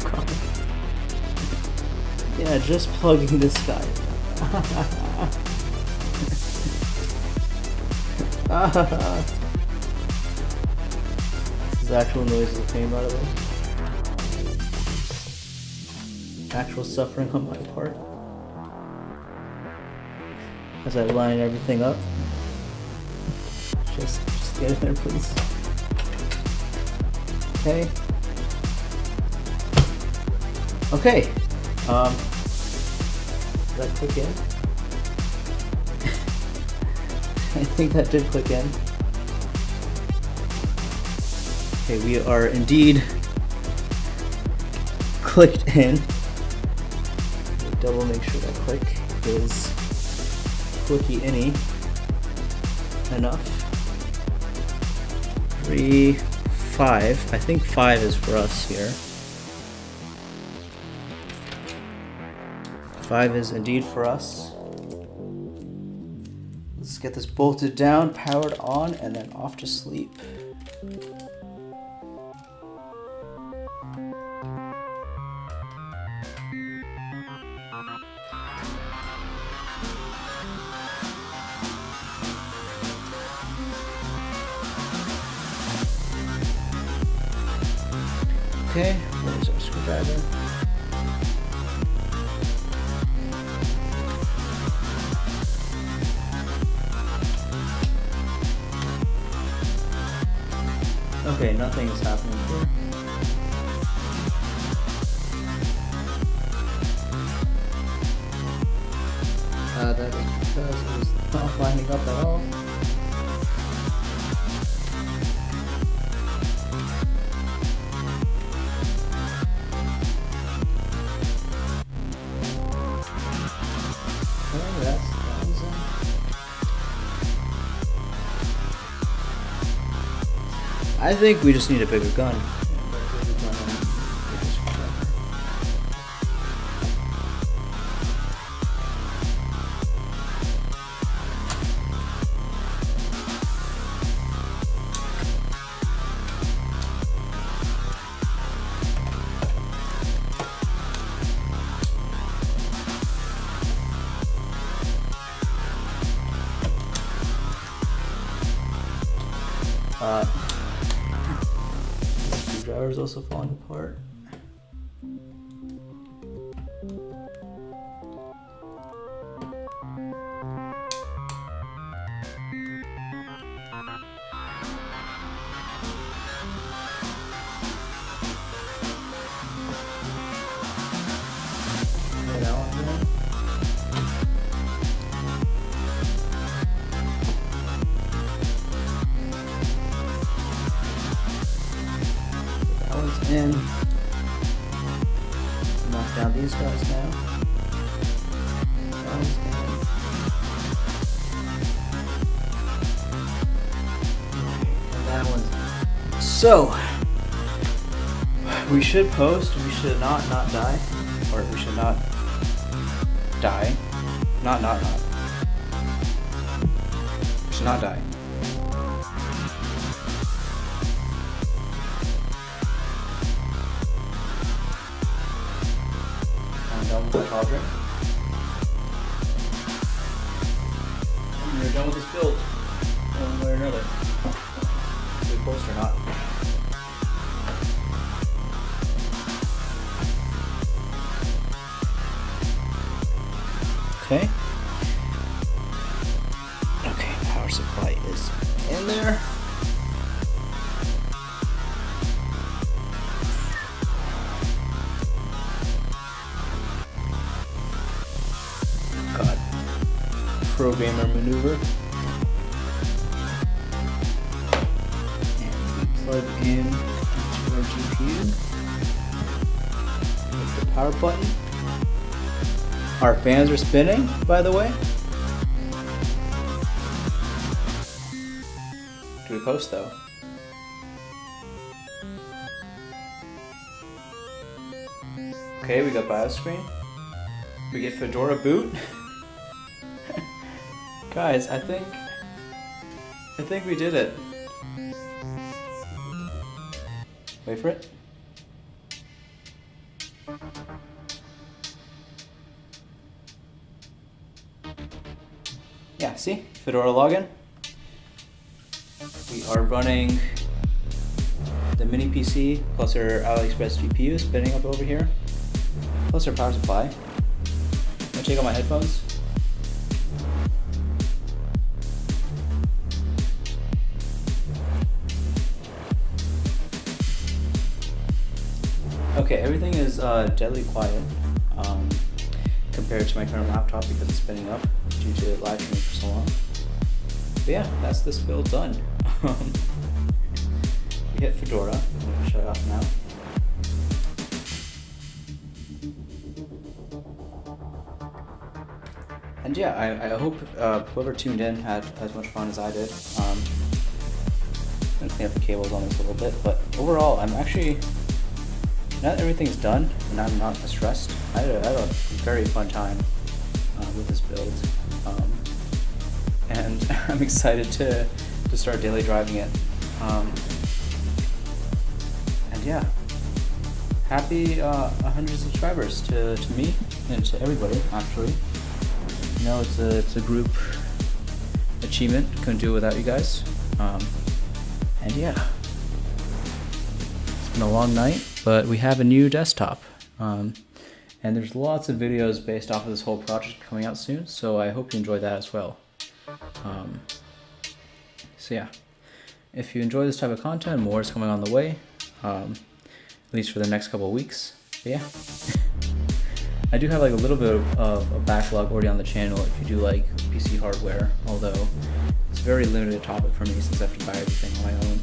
god. Yeah, just plugging this guy in. This is actual noises of pain, by the way. Actual suffering on my part. As I line everything up. Just get in there, please. Okay. Okay. Did that click in? I think that did click in. Okay, we are indeed clicked in. Double make sure that click is clicky-any enough. 3, 5. I think 5 is for us here. 5 is indeed for us. Let's get this bolted down, powered on, and then off to sleep. Okay, where's our screwdriver? Okay, nothing is happening here. That is because it was not lining up at all. Okay, that's 1,000. I think we just need a bigger gun. The screwdriver's also falling apart. Okay, that one's in. In. Knock down these guys now. That one's in. And that one's in. So we should post, we should not die. Or we should not die. Not. We should not die. Done with the cauldron. And we're done with this build. One way or another. Do we post or not? Okay. Okay, power supply is in there. Pro gamer maneuver. And we plug in into our GPU. Hit the power button. Our fans are spinning, by the way. Do we post though? Okay, we got BIOS screen. We get Fedora boot. Guys, I think we did it. Wait for it. Yeah, see? Fedora login. We are running the mini PC plus our AliExpress GPU spinning up over here. Plus our power supply. I'm gonna take out my headphones. Okay, everything is deadly quiet compared to my current laptop because it's spinning up due to it live streaming for so long. But yeah, that's this build done. We hit Fedora. I'm gonna shut it off now. And yeah, I hope whoever tuned in had as much fun as I did. I'm gonna clean up the cables on this a little bit, but overall, I'm actually. Now that everything's done and I'm not stressed, I had a very fun time with this build. And I'm excited to start daily driving it. And yeah, happy 100 subscribers to me and to everybody, actually. You know, it's a group achievement. Couldn't do it without you guys. And yeah, it's been a long night. but we have a new desktop. And there's lots of videos based off of this whole project coming out soon, so I hope you enjoy that as well. So yeah, if you enjoy this type of content, more is coming on the way, at least for the next couple of weeks. But yeah, I do have like a little bit of a backlog already on the channel if you do like PC hardware, although it's a very limited topic for me since I have to buy everything on my own.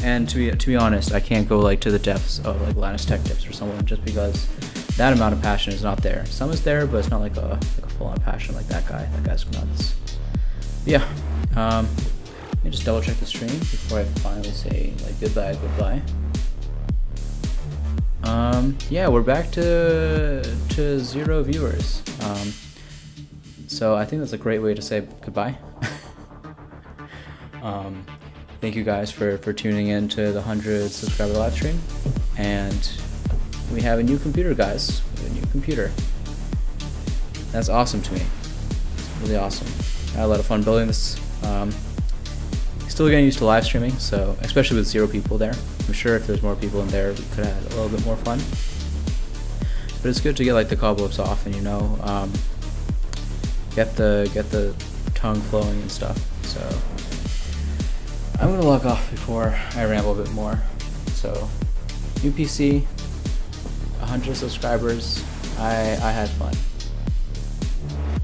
And to be honest, I can't go like to the depths of like Linus Tech Tips or someone, just because that amount of passion is not there. Some is there, but it's not like a full-on passion like that guy. That guy's nuts. But yeah, let me just double check the stream before I finally say like goodbye. Yeah, we're back to 0 viewers. So I think that's a great way to say goodbye. Thank you guys for tuning in to the 100 subscriber live stream. And we have a new computer, guys. We have a new computer. That's awesome to me. It's really awesome. I had a lot of fun building this. Still getting used to live streaming, so especially with 0 people there. I'm sure if there's more people in there, we could have had a little bit more fun. But it's good to get like the cobwebs off and get the tongue flowing and stuff. So I'm gonna log off before I ramble a bit more. So, new PC, 100 subscribers. I had fun.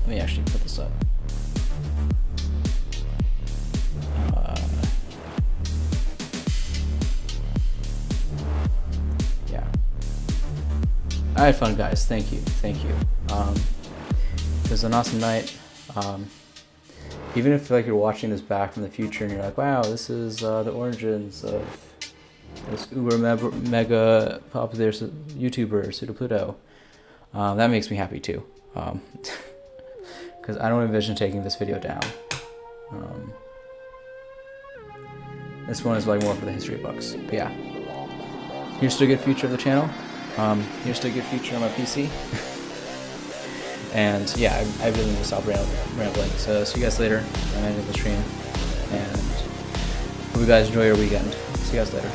Let me actually put this up. Yeah, I had fun, guys. Thank you. It was an awesome night. Even if like you're watching this back from the future and you're like, wow, this is the origins of this uber mega popular YouTuber, Pseudopluto, that makes me happy too, because I don't envision taking this video down. This one is like more for the history books. But yeah, here's to a good future of the channel. Here's to a good future on my PC. And yeah, I really need to stop rambling. So see you guys later. I'm ending the stream. And hope you guys enjoy your weekend. See you guys later.